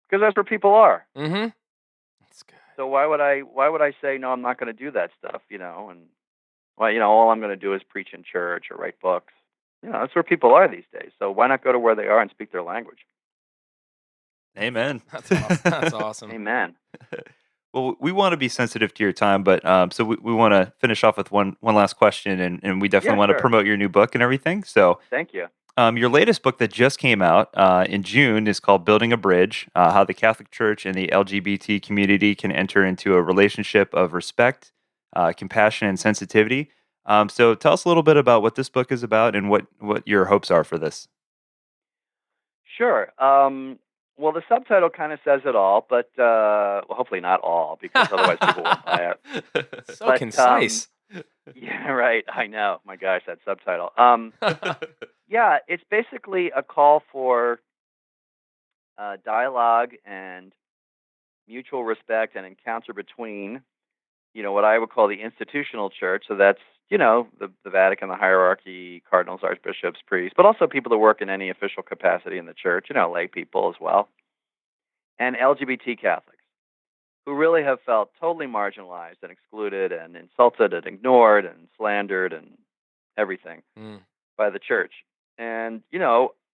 [SPEAKER 1] because that's where people are.
[SPEAKER 2] Mm-hmm. That's good.
[SPEAKER 1] So why would I say no? I'm not going to do that stuff, and all I'm going to do is preach in church or write books. That's where people are these days. So why not go to where they are and speak their language?
[SPEAKER 3] Amen.
[SPEAKER 2] That's awesome. That's awesome.
[SPEAKER 1] Amen.
[SPEAKER 3] Well, we want to be sensitive to your time, but so we want to finish off with one last question, and we definitely want to
[SPEAKER 1] sure.
[SPEAKER 3] promote your new book and everything. So
[SPEAKER 1] Thank you.
[SPEAKER 3] your latest book that just came out in June is called Building a Bridge, How the Catholic Church and the LGBT community can enter into a relationship of respect, compassion, and sensitivity. So tell us a little bit about what this book is about and what your hopes are for this.
[SPEAKER 1] Sure. Well, the subtitle kind of says it all, but hopefully not all, because otherwise people won't buy it.
[SPEAKER 2] So
[SPEAKER 1] But,
[SPEAKER 2] concise.
[SPEAKER 1] Yeah, right. I know. My gosh, that subtitle. Yeah, it's basically a call for dialogue and mutual respect and encounter between, what I would call the institutional church. So that's, the Vatican, the hierarchy, cardinals, archbishops, priests, but also people that work in any official capacity in the church, lay people as well, and LGBT Catholics, who really have felt totally marginalized and excluded and insulted and ignored and slandered and everything by the church. And,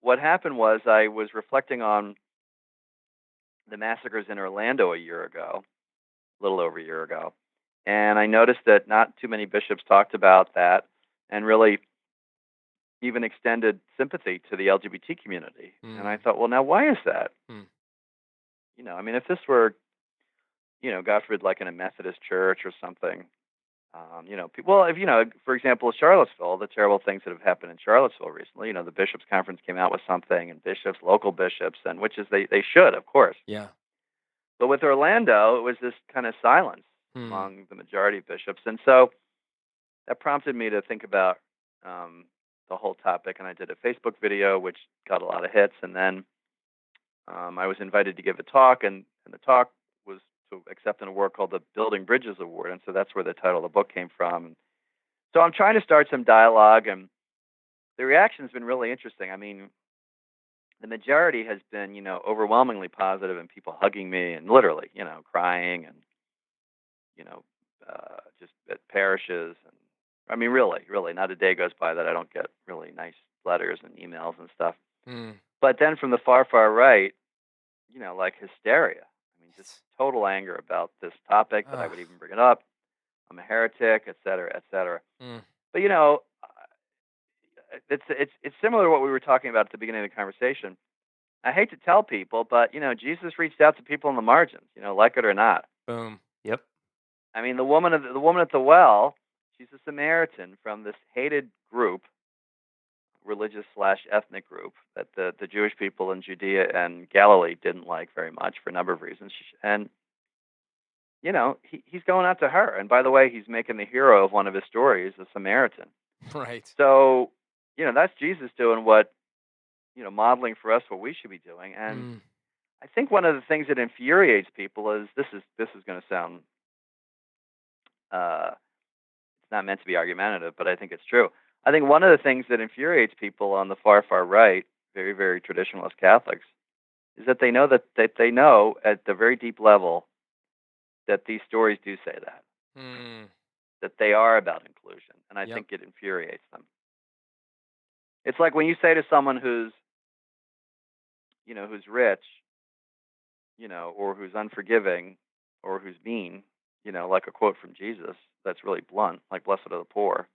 [SPEAKER 1] what happened was I was reflecting on the massacres in Orlando a little over a year ago. And I noticed that not too many bishops talked about that and really even extended sympathy to the LGBT community. And I thought, well, now why is that? If this were, God forbid, like in a Methodist church or something, for example, Charlottesville, the terrible things that have happened in Charlottesville recently, the bishops' conference came out with something, and bishops, local bishops, and which is they should, of course.
[SPEAKER 2] Yeah.
[SPEAKER 1] But with Orlando, it was this kind of silence among the majority of bishops. And so that prompted me to think about the whole topic. And I did a Facebook video, which got a lot of hits. And then I was invited to give a talk, and the talk was to accept an award called the Building Bridges Award. And so that's where the title of the book came from. So I'm trying to start some dialogue, and the reaction has been really interesting. The majority has been, overwhelmingly positive, and people hugging me and literally, crying, and, just at parishes. And really, not a day goes by that I don't get really nice letters and emails and stuff. But then from the far, far right, like hysteria. Just total anger about this topic, that I would even bring it up. I'm a heretic, et cetera, et cetera. But, it's similar to what we were talking about at the beginning of the conversation. I hate to tell people, but Jesus reached out to people in the margins, like it or not.
[SPEAKER 2] Boom.
[SPEAKER 3] Yep.
[SPEAKER 1] The woman at the well, she's a Samaritan from this hated group, religious/ethnic group, that the Jewish people in Judea and Galilee didn't like very much for a number of reasons. And he's going out to her. And by the way, he's making the hero of one of his stories a Samaritan.
[SPEAKER 2] Right.
[SPEAKER 1] So that's Jesus doing what, modeling for us what we should be doing. And I think one of the things that infuriates people is this is going to sound it's not meant to be argumentative, but I think it's true. I think one of the things that infuriates people on the far, far right, very, very traditionalist Catholics, is that they know they know at the very deep level that these stories do say that they are about inclusion, and I think it infuriates them. It's like when you say to someone who's rich, or who's unforgiving, or who's mean, like a quote from Jesus that's really blunt, like "Blessed are the poor,"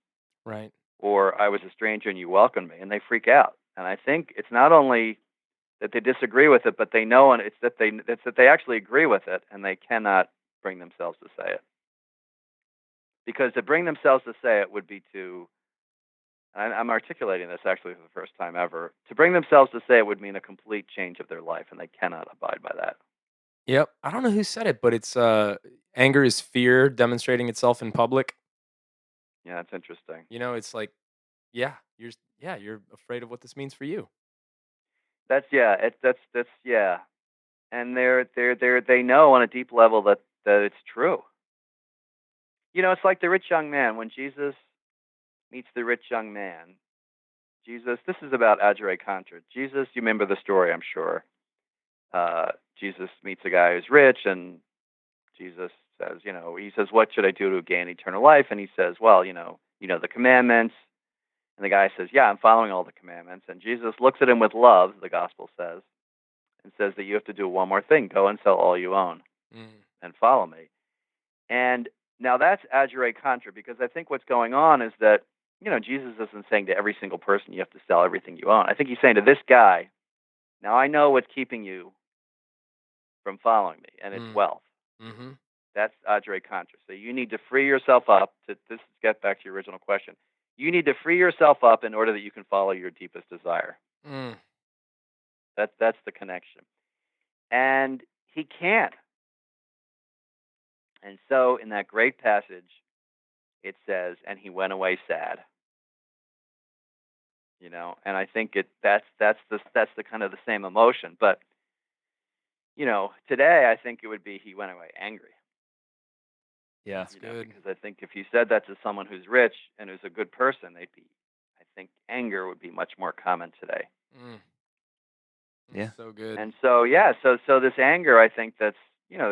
[SPEAKER 2] right?
[SPEAKER 1] Or "I was a stranger and you welcomed me," and they freak out. And I think it's not only that they disagree with it, but they know, and it's that they actually agree with it, and they cannot bring themselves to say it. Because to bring themselves to say it would be to, and I'm articulating this actually for the first time ever, to bring themselves to say it would mean a complete change of their life, and they cannot abide by that.
[SPEAKER 2] Yep. I don't know who said it, but it's anger is fear demonstrating itself in public.
[SPEAKER 1] Yeah, that's interesting.
[SPEAKER 2] You know, it's like, yeah, you're afraid of what this means for you.
[SPEAKER 1] That's yeah. That's yeah. And they know on a deep level that it's true. You know, it's like the rich young man. When Jesus meets the rich young man, Jesus. This is about Agere Contra. Jesus, you remember the story, I'm sure. Jesus meets a guy who's rich, and Jesus says, he says, "What should I do to gain eternal life?" And he says, "Well, the commandments." And the guy says, "Yeah, I'm following all the commandments." And Jesus looks at him with love, the gospel says, and says that you have to do one more thing: go and sell all you own and follow me. And now that's Agere Contra, because I think what's going on is that, Jesus isn't saying to every single person you have to sell everything you own. I think he's saying to this guy, now I know what's keeping you from following me, and it's wealth.
[SPEAKER 2] Mm-hmm.
[SPEAKER 1] That's Agere Contra. So you need to free yourself up. Get back to your original question. You need to free yourself up in order that you can follow your deepest desire. That's the connection. And he can't. And so in that great passage, it says, "And he went away sad." And I think that's the kind of the same emotion. But today I think it would be he went away angry.
[SPEAKER 3] Yeah,
[SPEAKER 2] that's good.
[SPEAKER 1] Because I think if you said that to someone who's rich and who's a good person, I think anger would be much more common today.
[SPEAKER 2] Yeah, so good.
[SPEAKER 1] And so so this anger, I think there's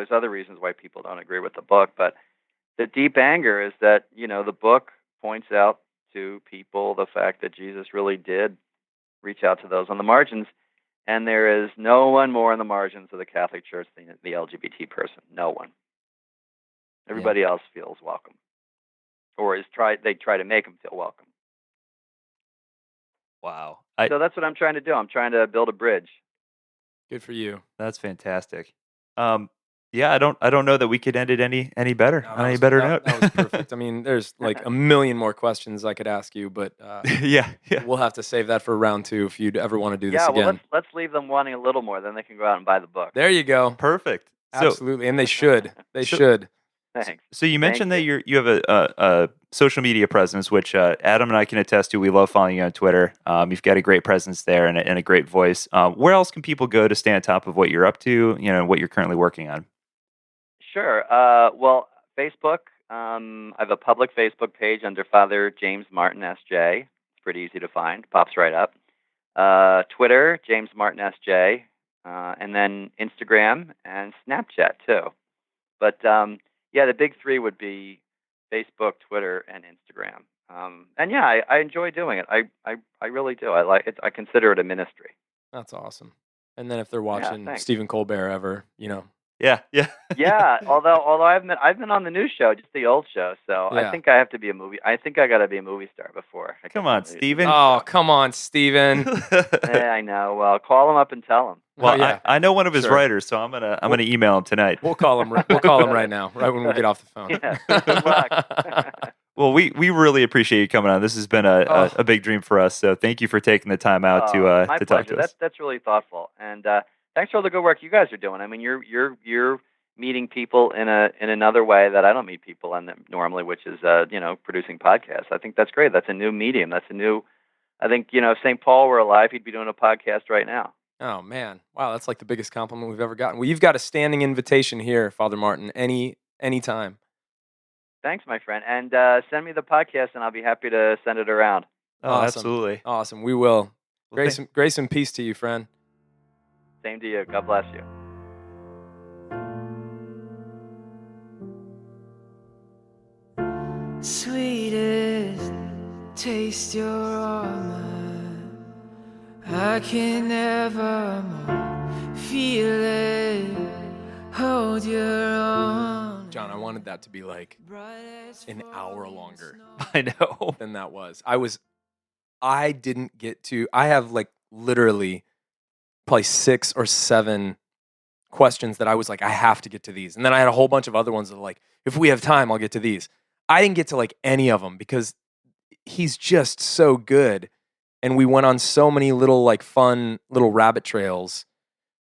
[SPEAKER 1] other reasons why people don't agree with the book, but the deep anger is that the book points out to people the fact that Jesus really did reach out to those on the margins, and there is no one more on the margins of the Catholic Church than the LGBT person. No one. Everybody else feels welcome, or they try to make them feel welcome.
[SPEAKER 3] Wow.
[SPEAKER 1] So that's what I'm trying to do. I'm trying to build a bridge.
[SPEAKER 2] Good for you.
[SPEAKER 3] That's fantastic. Yeah, I don't know that we could end it any better on any better note.
[SPEAKER 2] That was perfect. I mean, there's like a million more questions I could ask you, but
[SPEAKER 3] yeah,
[SPEAKER 2] we'll have to save that for round 2 if you'd ever want to do this again.
[SPEAKER 1] Yeah, well, let's leave them wanting a little more, then they can go out and buy the book.
[SPEAKER 2] There you go.
[SPEAKER 3] Perfect.
[SPEAKER 2] Absolutely, and they should. They should.
[SPEAKER 1] Thanks.
[SPEAKER 3] So you mentioned that you have a social media presence, which Adam and I can attest to. We love following you on Twitter. You've got a great presence there and a great voice. Where else can people go to stay on top of what you're up to? What you're currently working on.
[SPEAKER 1] Sure. Well, Facebook. I have a public Facebook page under Father James Martin S.J. It's pretty easy to find. Pops right up. Twitter, James Martin S.J. And then Instagram and Snapchat too. But the big 3 would be Facebook, Twitter, and Instagram. And I enjoy doing it. I really do. I like it. I consider it a ministry.
[SPEAKER 2] That's awesome. And then if they're watching Stephen Colbert ever,
[SPEAKER 3] Yeah.
[SPEAKER 1] Yeah. Although I've been on the new show, just the old show. So I think I have to be a movie. I think I got to be a movie star before.
[SPEAKER 3] Come on, Stephen.
[SPEAKER 2] Oh, come on, Stephen.
[SPEAKER 1] Yeah, I know. Well, call him up and tell him.
[SPEAKER 3] Well, I know one of his writers, so I'm gonna email him tonight.
[SPEAKER 2] We'll call him. We'll call him right now, right when we get off the phone.
[SPEAKER 1] Yeah. Good luck.
[SPEAKER 3] Well, we really appreciate you coming on. This has been a big dream for us. So thank you for taking the time out to talk to us.
[SPEAKER 1] That's really thoughtful, and thanks for all the good work you guys are doing. I mean, you're meeting people in another way that I don't meet people in normally, which is producing podcasts. I think that's great. That's a new medium. That's a new. I think if St. Paul were alive, he'd be doing a podcast right now.
[SPEAKER 2] Oh man, wow, that's like the biggest compliment we've ever gotten. Well, you've got a standing invitation here, Father Martin. Anytime.
[SPEAKER 1] Thanks, my friend, and send me the podcast, and I'll be happy to send it around.
[SPEAKER 3] Oh,
[SPEAKER 2] awesome.
[SPEAKER 3] Absolutely,
[SPEAKER 2] awesome. We will.
[SPEAKER 3] Well,
[SPEAKER 2] Grace and peace to you, friend.
[SPEAKER 1] Same to you. God bless you.
[SPEAKER 4] Sweetest taste your armor, I can never more feel it, hold your arm.
[SPEAKER 2] John, I wanted that to be like an hour longer.
[SPEAKER 3] I know
[SPEAKER 2] than that was. I didn't get to. I have like literally probably 6 or 7 questions that I was like, I have to get to these, and then I had a whole bunch of other ones that were like, if we have time, I'll get to these. I didn't get to like any of them because he's just so good. And we went on so many little like fun little rabbit trails.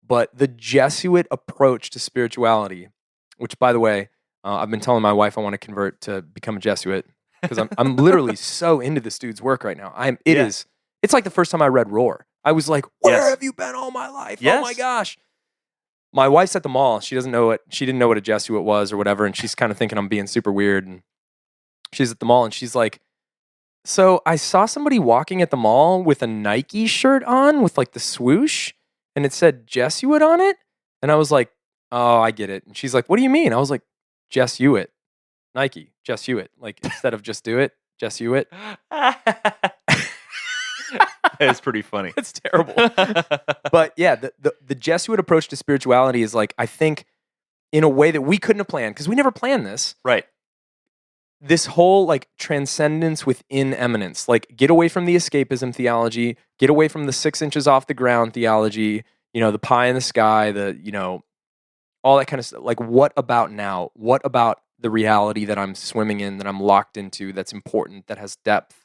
[SPEAKER 2] But the Jesuit approach to spirituality, which, by the way, I've been telling my wife I want to convert to become a Jesuit because I'm literally so into this dude's work right now. It's like the first time I read Roar. I was like, where have you been all my life?
[SPEAKER 3] Yes.
[SPEAKER 2] Oh my gosh. My wife's at the mall. She didn't know what a Jesuit was or whatever, and she's kind of thinking I'm being super weird. And she's at the mall and she's like, so I saw somebody walking at the mall with a Nike shirt on with like the swoosh, and it said Jesuit on it. And I was like, oh, I get it. And she's like, what do you mean? I was like, Jesuit. Nike, Jesuit. Like, instead of just do it, Jesuit.
[SPEAKER 3] It's pretty funny.
[SPEAKER 2] It's terrible. But yeah, the Jesuit approach to spirituality is like, I think, in a way that we couldn't have planned, because we never planned this.
[SPEAKER 3] Right.
[SPEAKER 2] This whole like transcendence within eminence, like get away from the escapism theology, get away from the 6 inches off the ground theology, the pie in the sky, all that kind of stuff. Like, what about now? What about the reality that I'm swimming in, that I'm locked into, that's important, that has depth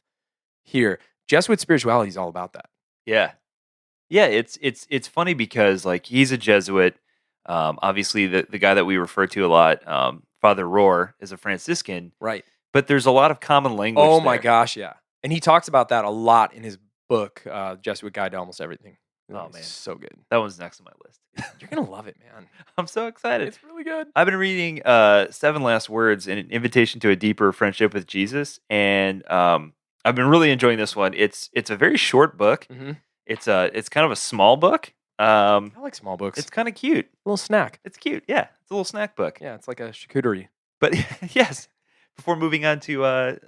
[SPEAKER 2] here? Jesuit spirituality is all about that.
[SPEAKER 3] Yeah. Yeah, it's funny because like he's a Jesuit. Obviously the guy that we refer to a lot, Father Rohr, is a Franciscan.
[SPEAKER 2] Right.
[SPEAKER 3] But there's a lot of common language.
[SPEAKER 2] Oh my
[SPEAKER 3] there.
[SPEAKER 2] gosh, yeah. And he talks about that a lot in his book, Jesuit Guide to Almost Everything.
[SPEAKER 3] Oh
[SPEAKER 2] It's
[SPEAKER 3] man,
[SPEAKER 2] so good.
[SPEAKER 3] that one's next on my list.
[SPEAKER 2] You're gonna love it, man.
[SPEAKER 3] I'm so excited.
[SPEAKER 2] It's really good.
[SPEAKER 3] I've been reading 7 Last Words, an invitation to a deeper friendship with Jesus, and I've been really enjoying this one. It's a very short book.
[SPEAKER 2] Mm-hmm.
[SPEAKER 3] It's kind of a small book.
[SPEAKER 2] I like small books.
[SPEAKER 3] It's kind of cute.
[SPEAKER 2] A little snack.
[SPEAKER 3] It's cute. Yeah, it's a little snack book.
[SPEAKER 2] Yeah, it's like a charcuterie.
[SPEAKER 3] But yes, before moving on to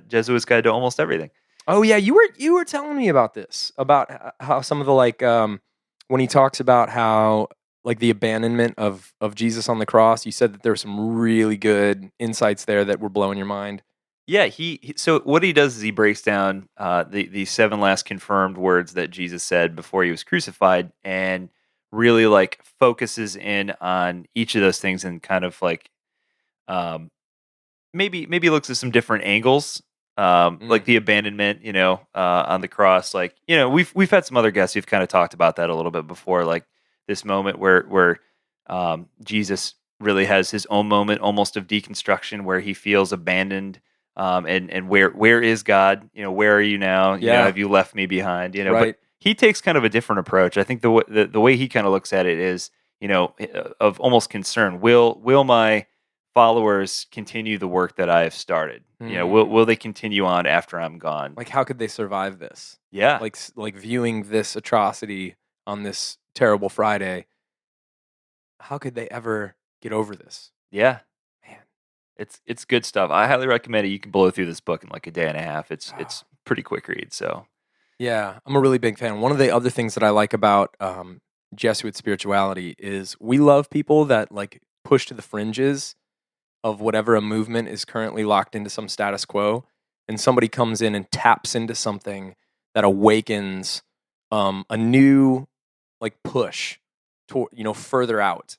[SPEAKER 3] Jesuit's Guide to Almost Everything.
[SPEAKER 2] Oh yeah, you were telling me about this, about how some of the like when he talks about how like the abandonment of Jesus on the cross. You said that there were some really good insights there that were blowing your mind.
[SPEAKER 3] Yeah, so what he does is he breaks down the 7 last confirmed words that Jesus said before he was crucified, and really like focuses in on each of those things and kind of like maybe looks at some different angles. Like the abandonment, on the cross. Like, we've had some other guests who've kind of talked about that a little bit before, like this moment where Jesus really has his own moment almost of deconstruction where he feels abandoned. And where is God? Where are you now? Have you left me behind?
[SPEAKER 2] Right.
[SPEAKER 3] But he takes kind of a different approach. I think the way he kind of looks at it is, of almost concern. Will my followers continue the work that I have started? Will they continue on after I'm gone?
[SPEAKER 2] Like, how could they survive this?
[SPEAKER 3] Yeah.
[SPEAKER 2] Like viewing this atrocity on this terrible Friday. How could they ever get over this?
[SPEAKER 3] Yeah.
[SPEAKER 2] Man.
[SPEAKER 3] It's good stuff. I highly recommend it. You can blow through this book in like a day and a half. It's pretty quick read. So
[SPEAKER 2] yeah, I'm a really big fan. One of the other things that I like about Jesuit spirituality is we love people that like push to the fringes of whatever a movement is currently locked into some status quo, and somebody comes in and taps into something that awakens a new like push to further out.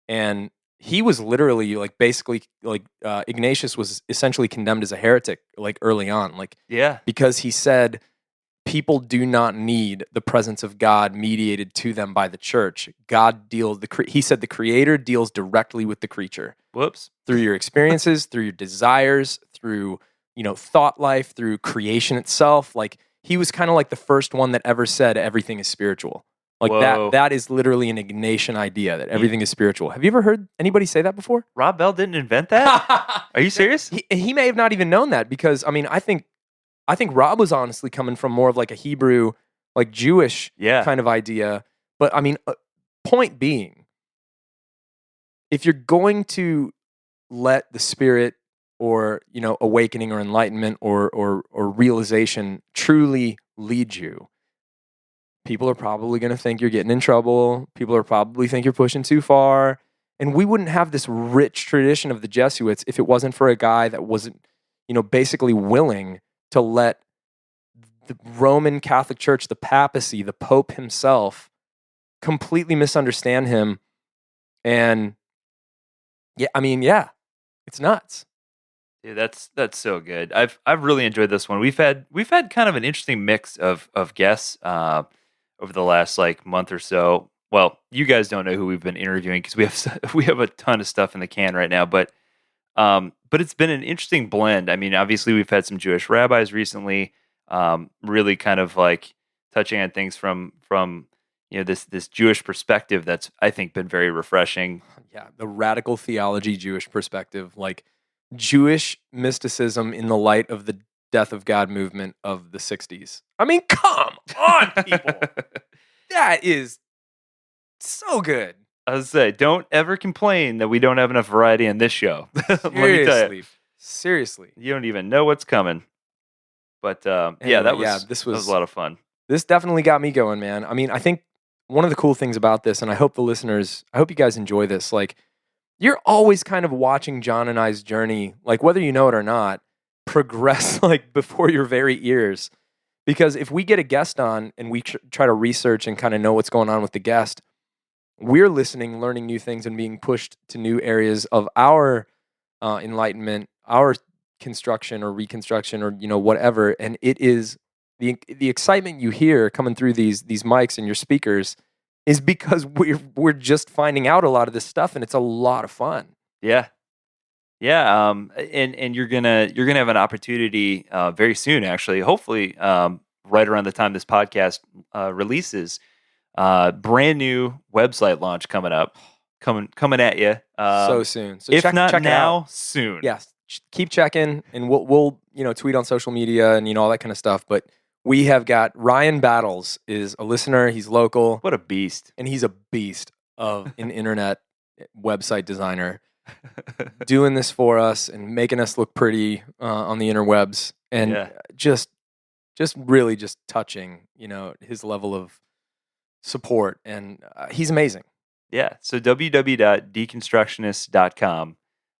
[SPEAKER 2] And he was literally like basically like Ignatius was essentially condemned as a heretic like early on, like because he said people do not need the presence of God mediated to them by the church. God deals he said the creator deals directly with the creature.
[SPEAKER 3] Whoops.
[SPEAKER 2] Through your experiences, through your desires, through thought life, through creation itself. Like he was kind of like the first one that ever said everything is spiritual. Like that is literally an Ignatian idea that everything is spiritual. Have you ever heard anybody say that before?
[SPEAKER 3] Rob Bell didn't invent that? Are you serious?
[SPEAKER 2] He may have not even known that, because I mean I think Rob was honestly coming from more of like a Hebrew, like Jewish kind of idea. But I mean, point being, if you're going to let the Spirit or awakening or enlightenment or realization truly lead you, people are probably going to think you're getting in trouble. People are probably think you're pushing too far. And we wouldn't have this rich tradition of the Jesuits if it wasn't for a guy that wasn't, basically willing to let the Roman Catholic Church, the papacy, the Pope himself, completely misunderstand him. And it's nuts.
[SPEAKER 3] Dude, that's so good. I've really enjoyed this one. We've had kind of an interesting mix of guests over the last like month or so. well, you guys don't know who we've been interviewing because we have a ton of stuff in the can right now, but it's been an interesting blend. I mean, obviously we've had some Jewish rabbis recently, really kind of like touching on things from this Jewish perspective that's, I think, been very refreshing.
[SPEAKER 2] Yeah, the radical theology Jewish perspective, like Jewish mysticism in the light of the death of God movement of the 60s. I mean, come on, people. That is so good.
[SPEAKER 3] I was say, don't ever complain that we don't have enough variety in this show. Let me tell you,
[SPEAKER 2] Seriously.
[SPEAKER 3] you don't even know what's coming. But
[SPEAKER 2] Anyway,
[SPEAKER 3] this was a lot of fun.
[SPEAKER 2] This definitely got me going, man. I mean, I think one of the cool things about this, and I hope you guys enjoy this, like, you're always kind of watching John and I's journey, like, whether you know it or not, progress, like, before your very ears. Because if we get a guest on and we try to research and kind of know what's going on with the guest, we're listening, learning new things, and being pushed to new areas of our enlightenment, our construction or reconstruction, or whatever. And it is the excitement you hear coming through these mics and your speakers is because we're just finding out a lot of this stuff, and it's a lot of fun.
[SPEAKER 3] Yeah. And you're gonna have an opportunity very soon, actually. Hopefully, right around the time this podcast releases. Brand new website launch coming at you.
[SPEAKER 2] So soon. So
[SPEAKER 3] if
[SPEAKER 2] check
[SPEAKER 3] not now,
[SPEAKER 2] it out.
[SPEAKER 3] soon.
[SPEAKER 2] Yes, keep checking, and we'll tweet on social media and all that kind of stuff. But we have got Ryan Battles is a listener. He's local.
[SPEAKER 3] What a beast!
[SPEAKER 2] And he's a beast of an internet website designer, doing this for us and making us look pretty on the interwebs, and just really just touching, his level of support, and he's amazing.
[SPEAKER 3] Yeah. So www.deconstructionist.com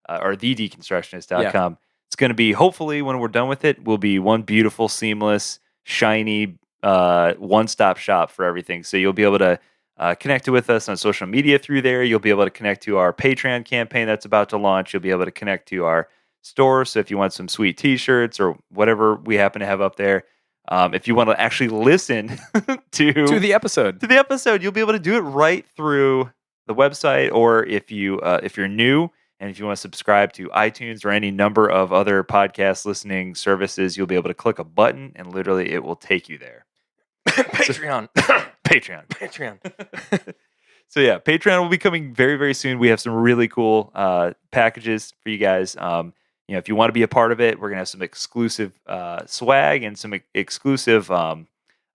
[SPEAKER 3] or thedeconstructionist.com. It's going to be, hopefully, when we're done with it, will be one beautiful, seamless, shiny, one-stop shop for everything. So you'll be able to connect with us on social media through there. You'll be able to connect to our Patreon campaign that's about to launch. You'll be able to connect to our store. So if you want some sweet T-shirts or whatever we happen to have up there, if you want to actually listen to
[SPEAKER 2] the episode,
[SPEAKER 3] you'll be able to do it right through the website. Or if you're new and if you want to subscribe to iTunes or any number of other podcast listening services, you'll be able to click a button and literally it will take you there.
[SPEAKER 2] Patreon.
[SPEAKER 3] So yeah, Patreon will be coming very, very soon. We have some really cool packages for you guys. If you want to be a part of it, we're going to have some exclusive swag and some exclusive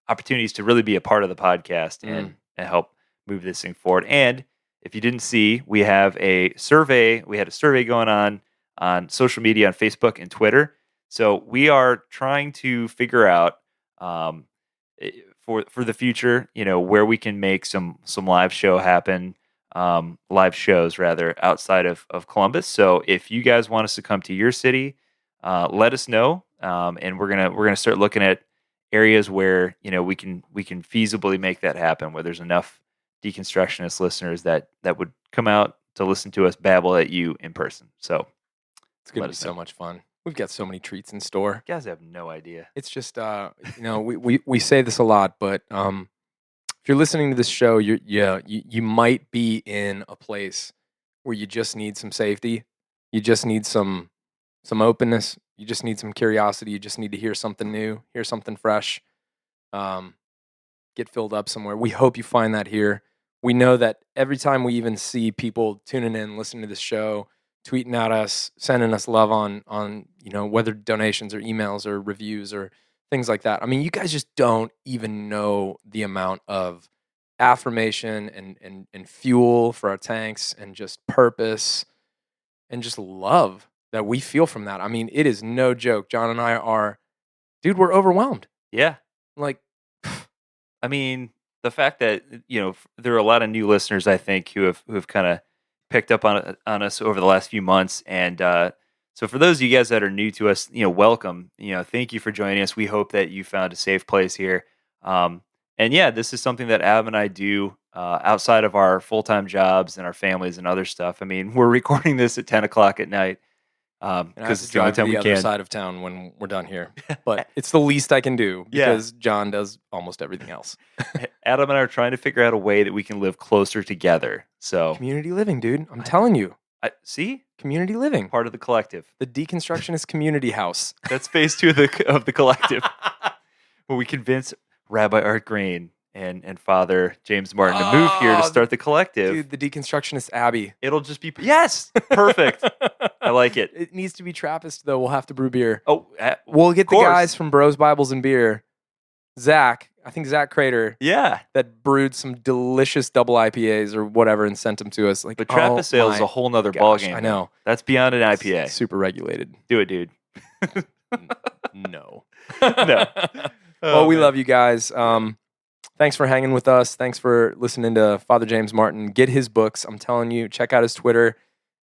[SPEAKER 3] opportunities to really be a part of the podcast and help move this thing forward. And if you didn't see, we have a survey. We had a survey going on social media, on Facebook and Twitter. So we are trying to figure out for the future, where we can make some live shows rather, outside of Columbus. So if you guys want us to come to your city, let us know, and we're gonna start looking at areas where we can feasibly make that happen, where there's enough deconstructionist listeners that would come out to listen to us babble at you in person. So
[SPEAKER 2] it's gonna be so much fun. We've got so many treats in store.
[SPEAKER 3] You guys have no idea.
[SPEAKER 2] It's just we say this a lot, but if you're listening to this show, you might be in a place where you just need some safety. You just need some openness. You just need some curiosity. You just need to hear something new, hear something fresh, get filled up somewhere. We hope you find that here. We know that every time we even see people tuning in, listening to this show, tweeting at us, sending us love on whether donations or emails or reviews or things like that. I mean, you guys just don't even know the amount of affirmation and fuel for our tanks and just purpose and just love that we feel from that. I mean, it is no joke. John and I we're overwhelmed.
[SPEAKER 3] Yeah.
[SPEAKER 2] Like,
[SPEAKER 3] I mean, the fact that, there are a lot of new listeners, I think, who have kind of picked up on us over the last few months. And so for those of you guys that are new to us, welcome. Thank you for joining us. We hope that you found a safe place here. And yeah, this is something that Ab and I do outside of our full-time jobs and our families and other stuff. I mean, we're recording this at 10 o'clock at night.
[SPEAKER 2] And I have
[SPEAKER 3] because
[SPEAKER 2] to
[SPEAKER 3] it's the only
[SPEAKER 2] drive to
[SPEAKER 3] time
[SPEAKER 2] the
[SPEAKER 3] we
[SPEAKER 2] other
[SPEAKER 3] can.
[SPEAKER 2] side of town when we're done here. But it's the least I can do
[SPEAKER 3] Yeah.
[SPEAKER 2] because John does almost everything else.
[SPEAKER 3] Adam and I are trying to figure out a way that we can live closer together. So
[SPEAKER 2] Community living, dude. I'm telling you.
[SPEAKER 3] see,
[SPEAKER 2] Community living.
[SPEAKER 3] part of the collective.
[SPEAKER 2] The deconstructionist community house.
[SPEAKER 3] That's phase 2 of the collective, where we convince Rabbi Art Green and Father James Martin to move here to start the collective.
[SPEAKER 2] Dude, the deconstructionist Abbey.
[SPEAKER 3] It'll just be yes, perfect. I like it.
[SPEAKER 2] It needs to be Trappist, though. We'll have to brew beer.
[SPEAKER 3] Oh,
[SPEAKER 2] We'll get the
[SPEAKER 3] course.
[SPEAKER 2] guys from Bros, Bibles, and Beer. Zach, I think Zach Crater,
[SPEAKER 3] yeah.
[SPEAKER 2] that brewed some delicious double IPAs or whatever and sent them to us. Like,
[SPEAKER 3] But Trappist
[SPEAKER 2] oh
[SPEAKER 3] ale is
[SPEAKER 2] my
[SPEAKER 3] a whole nother
[SPEAKER 2] gosh,
[SPEAKER 3] ballgame.
[SPEAKER 2] I know.
[SPEAKER 3] That's beyond an IPA.
[SPEAKER 2] Super regulated.
[SPEAKER 3] Do it, dude.
[SPEAKER 2] No.
[SPEAKER 3] No.
[SPEAKER 2] Well, we love you guys. Thanks for hanging with us. Thanks for listening to Father James Martin. Get his books. I'm telling you, check out his Twitter,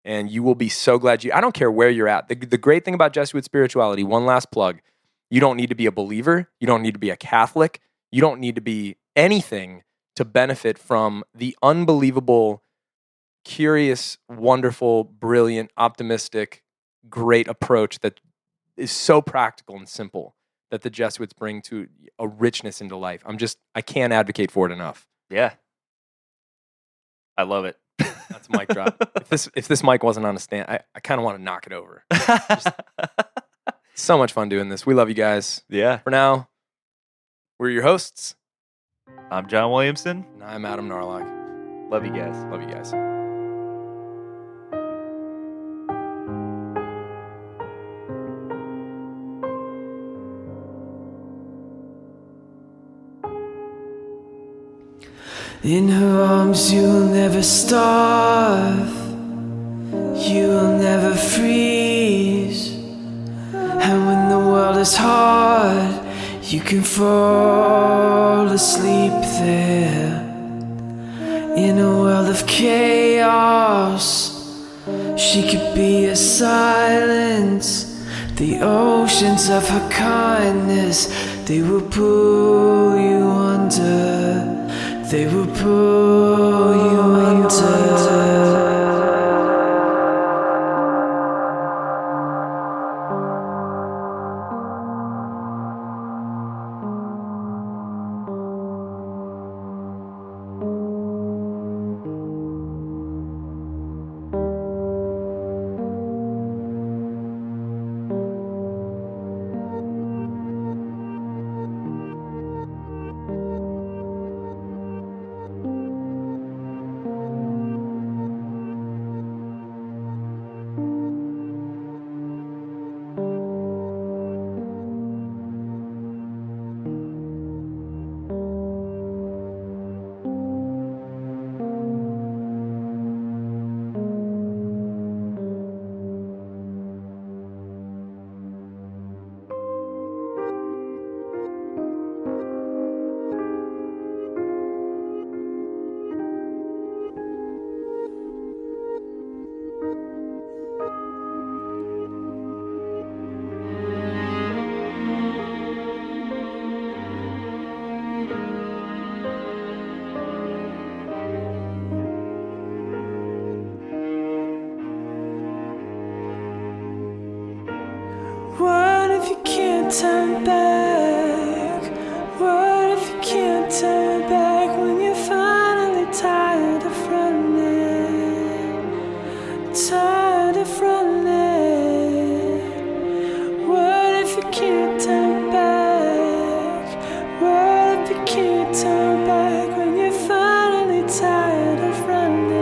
[SPEAKER 2] and you will be so glad I don't care where you're at. The great thing about Jesuit spirituality, one last plug, you don't need to be a believer. You don't need to be a Catholic. You don't need to be anything to benefit from the unbelievable, curious, wonderful, brilliant, optimistic, great approach that is so practical and simple that the Jesuits bring to a richness into life. I can't advocate for it enough.
[SPEAKER 3] Yeah. I love it.
[SPEAKER 2] That's a mic drop. If this mic wasn't on a stand, I kind of want to knock it over. So much fun doing this. We love you guys.
[SPEAKER 3] Yeah.
[SPEAKER 2] For now, we're your hosts.
[SPEAKER 3] I'm John Williamson.
[SPEAKER 2] And I'm Adam Narlock.
[SPEAKER 3] Love you guys.
[SPEAKER 2] Love you guys.
[SPEAKER 4] In her arms you'll never starve, you'll never freeze. And when the world is hard, you can fall asleep there. In a world of chaos, she could be a silence. The oceans of her kindness, they will pull you under. They will pull you under. What if you can't turn back? What if you can't turn back when you're finally tired of running? Tired of running. What if you can't turn back? What if you can't turn back when you're finally tired of running?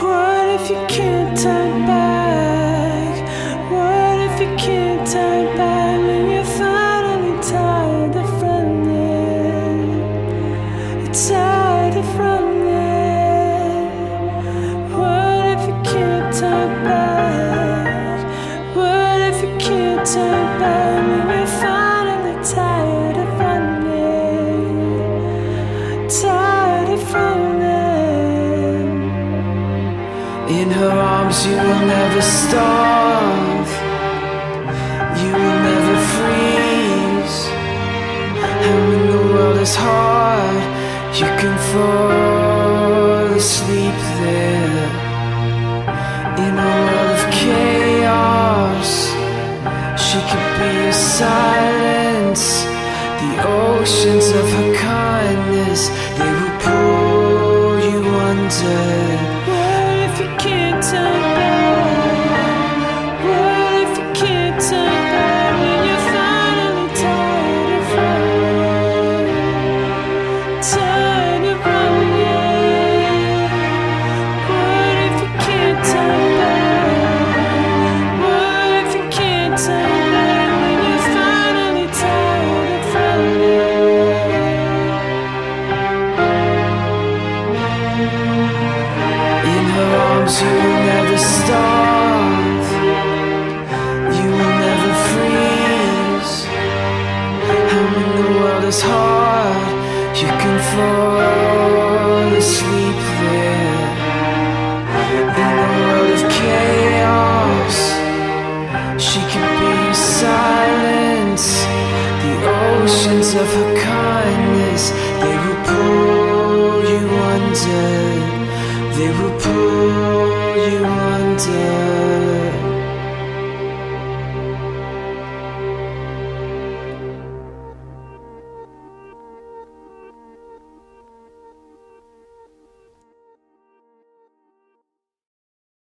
[SPEAKER 4] What if you can't turn back? What if you can't turn back when you're finally tired of running? Tired of running. What if you can't turn back? What if you can't turn back when you're finally tired of running? Tired of running. In her arms you will never starve, you will never freeze. And when the world is hard, you can fall asleep there in a world of chaos. She could be a silence, the oceans of her kindness, they will pull you under. What if you can't turn back? What if you can't turn back when you're finally tired of running? Tired of running. What if you can't turn back? What if you can't turn back when you're finally tired of running? In her arms you will never starve, you will never freeze. And when the world is hard, you can fall asleep there. In a world of chaos, she can be silence, the oceans of her kindness, they will pull you under. They will pull you under.